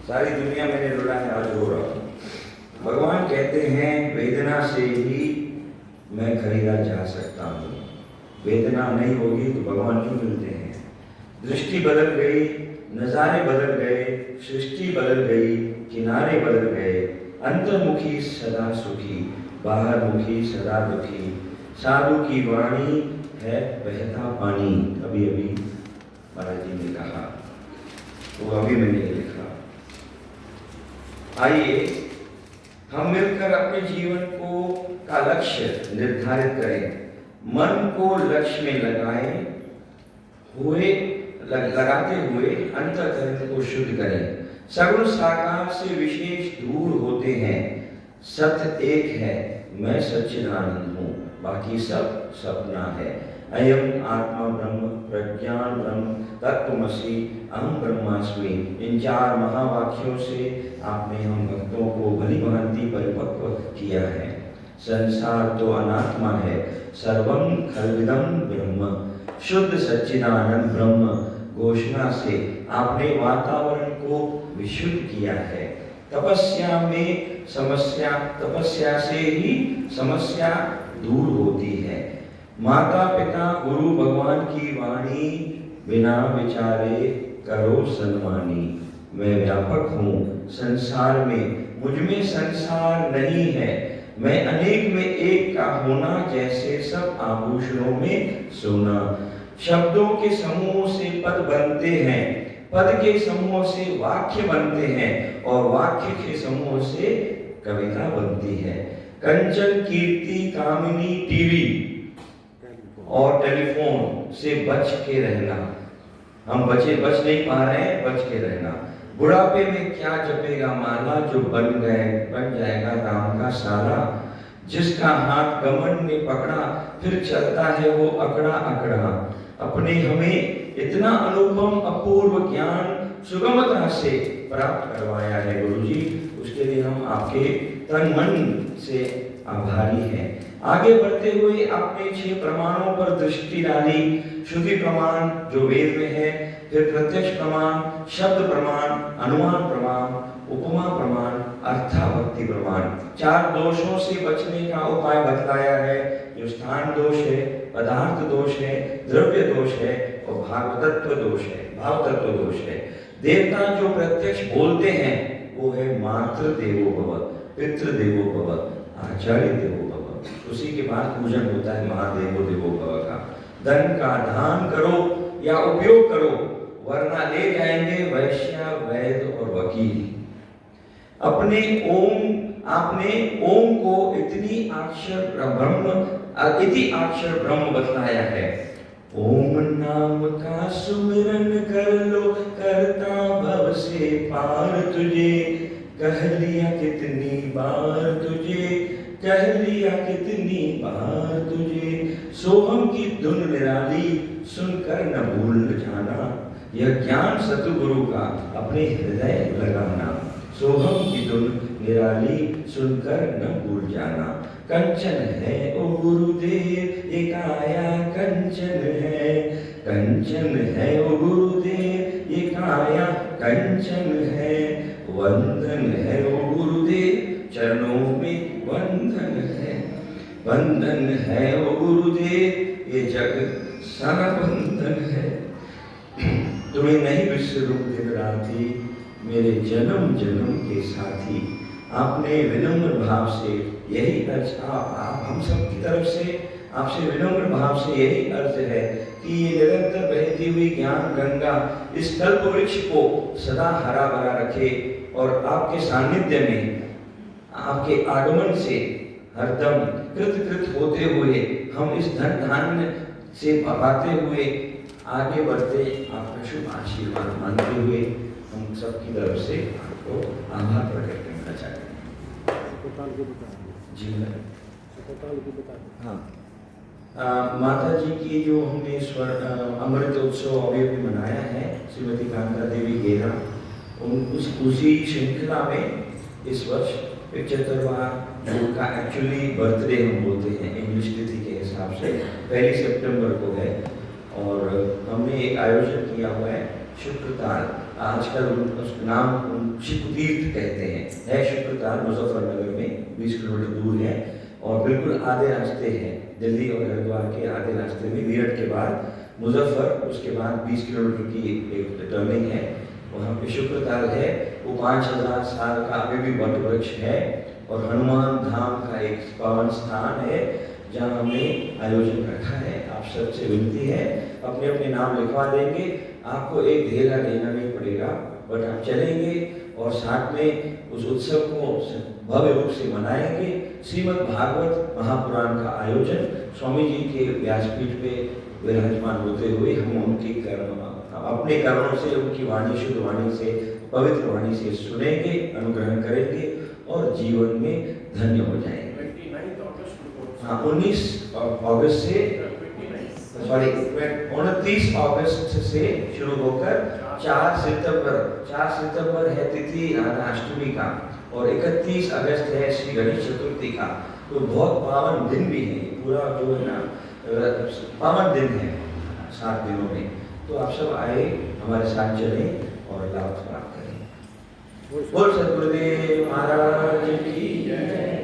सारी दुनिया मैंने रुला है, आज रो रहा हूँ। भगवान कहते हैं वेदना से ही मैं खरीदा जा सकता हूँ, वेदना नहीं होगी तो भगवान क्यों मिलते हैं। दृष्टि बदल गई, नज़ारे बदल गए, सृष्टि बदल गई, किनारे बदल गए। अंतर्मुखी सदा सुखी, बाहरमुखी सदा दुखी। साधु की वाणी है बहता पानी। अभी अभी महाराज जी ने कहा, वो अभी मैंने लिखा। आइए हम मिलकर अपने जीवन को का लक्ष्य निर्धारित करें। मन को लक्ष्य में लगाते हुए अंतःकरण को शुद्ध करें। सगुण साकार से विशेष दूर होते हैं। सत्य एक है, मैं सच्चिदानंद हूँ, बाकी सब सपना है। अयम आत्मा ब्रह्म, प्रज्ञान ब्रह्म, तत्त्वमसि, अहम ब्रह्मास्मि। इन 4 महावाक्यों से आपने हम भक्तों को भली भांति परिपक्व किया है। संसार तो अनात्मा है, सर्वं खल्विदं ब्रह्म। शुद्ध सच्चिदानंद ब्रह्म घोषणा से आपने वातावरण को विशुद्ध किया है। तपस्या से ही समस्या दूर होती है। माता पिता गुरु भगवान की वाणी बिना विचारे करो सन्मानी। मैं व्यापक हूँ संसार में, मुझ में संसार नहीं है। मैं अनेक में एक का होना, जैसे सब आभूषणों में सोना। शब्दों के समूह से पद बनते हैं, पद के समूह से वाक्य बनते हैं, और वाक्य के समूह से कविता बनती है। कंचन कीर्ति कामिनी टीवी और टेलीफोन से बच के रहना। हम बच नहीं पा रहे हैं, बच के रहना। बुढ़ापे में क्या जपेगा माला, जो बन जाएगा राम का साला। जिसका हाथ गमन ने पकड़ा, फिर चलता है वो अकड़ा अकड़ा। अपने हमें इतना अनुपम अपूर्व ज्ञान सुगमता से प्राप्त करवाया है गुरुजी, उसके लिए हम आपके तन मन से आभारी हैं। आगे बढ़ते हुए आपने 6 प्रमाणों पर दृष्टि डाली। श्रुति प्रमाण जो वेद में है, फिर प्रत्यक्ष प्रमाण, शब्द प्रमाण, अनुमान प्रमाण, उपमा प्रमाण, अर्थाभक्ति प्रमाण। 4 दोषों से बचने का उपाय बतलाया है, जो स्थान दोष है, पदार्थ दोष है, द्रव्य दोष है और भावतत्व दोष है। देवता जो प्रत्यक्ष बोलते हैं वो है मातृ देवो भव, पितृ देवो भव, आचार्य देवो भव। उसी के बाद पूजन होता है महादेवो देवो भव का। धन का दान करो या उपयोग करो, वरना ले जाएंगे वैश्य, वैद्य और वकील। आपने ओम को इति अक्षर ब्रह्म बतलाया है। ओम नाम का सुमिरन कर लो, करता भव से पार तुझे। कह लिया कितनी बार तुझे, सोहम की धुन निराली सुनकर न भूल जाना। यह ज्ञान सतगुरु का अपने हृदय लगाना। सोहम की धुन निराली सुनकर न भूल जाना। कंचन है ओ गुरुदेव ये काया, कंचन है ओ गुरुदेव ये काया, कंचन है। वंदन है ओ गुरुदेव चरणों में वंदन है ओ गुरुदेव ये जग सारा बंधन है। तुम्हें नहीं विसरूं दिन राती, मेरे जन्म के साथी। आपने विनम्र भाव से यही अर्ज आप हम सब की तरफ से आपसे विनम्र भाव से यही अर्ज है कि ये निरंतर बहती हुई ज्ञान गंगा इस कल्प वृक्ष को सदा हरा भरा रखे, और आपके सानिध्य में, आपके आगमन से हरदम कृत होते हुए हम इस धन धान्य से पाते हुए आगे बढ़ते आपका शुभ आशीर्वाद मानते हुए हम सबकी तरफ से आपको आभार प्रकट करना चाहते हैं। जी हाँ, माता जी की जो हमने अमृत उत्सव अभी मनाया है, श्रीमती कांता देवी गेरा, उसी श्रृंखला में इस वर्ष 75वां उनका एक्चुअली बर्थडे हम बोलते हैं इंग्लिश तिथि के हिसाब से 1 सितंबर को है, और हमने एक आयोजन किया हुआ है शुक्रताल। आजकल उसका नाम शिवतीर्थ कहते हैं। है शुक्रताल मुजफ्फरनगर में 20 किलोमीटर दूर है और बिल्कुल आधे रास्ते हैं दिल्ली और हरिद्वार के आधे रास्ते में। मेरठ के बाद मुजफ्फर, उसके बाद 20 किलोमीटर की एक टर्निंग है, वहाँ पे शुक्रताल है। वो 5000 साल का अभी भी वट वृक्ष है और हनुमान धाम का एक पावन स्थान है जहाँ हमने आयोजन रखा है। आप सबसे विनती है अपने अपने नाम लिखवा देंगे, आपको एक ढेला लेना नहीं पड़ेगा, बट आप चलेंगे और साथ में उस उत्सव को भव्य रूप से मनाएंगे। श्रीमद् भागवत महापुराण का आयोजन स्वामी जी के व्यासपीठ पे विराजमान होते हुए हम उनके अपने कर्मों से, उनकी वाणी, शुद्ध वाणी से, पवित्र वाणी से सुनेंगे, अनुग्रहण करेंगे और जीवन में धन्य हो जाएंगे। 19 अगस्त से 29 अगस्त से शुरू होकर 4 सितंबर है तिथि अष्टमी का और 31 अगस्त है श्री गणेश चतुर्थी का। तो बहुत पावन दिन भी है, पूरा जो है ना पावन दिन है 7 दिनों में। तो आप सब आए, हमारे साथ चलें और लाभ प्राप्त करें। बोल सद्गुरुदेव महाराज की जय।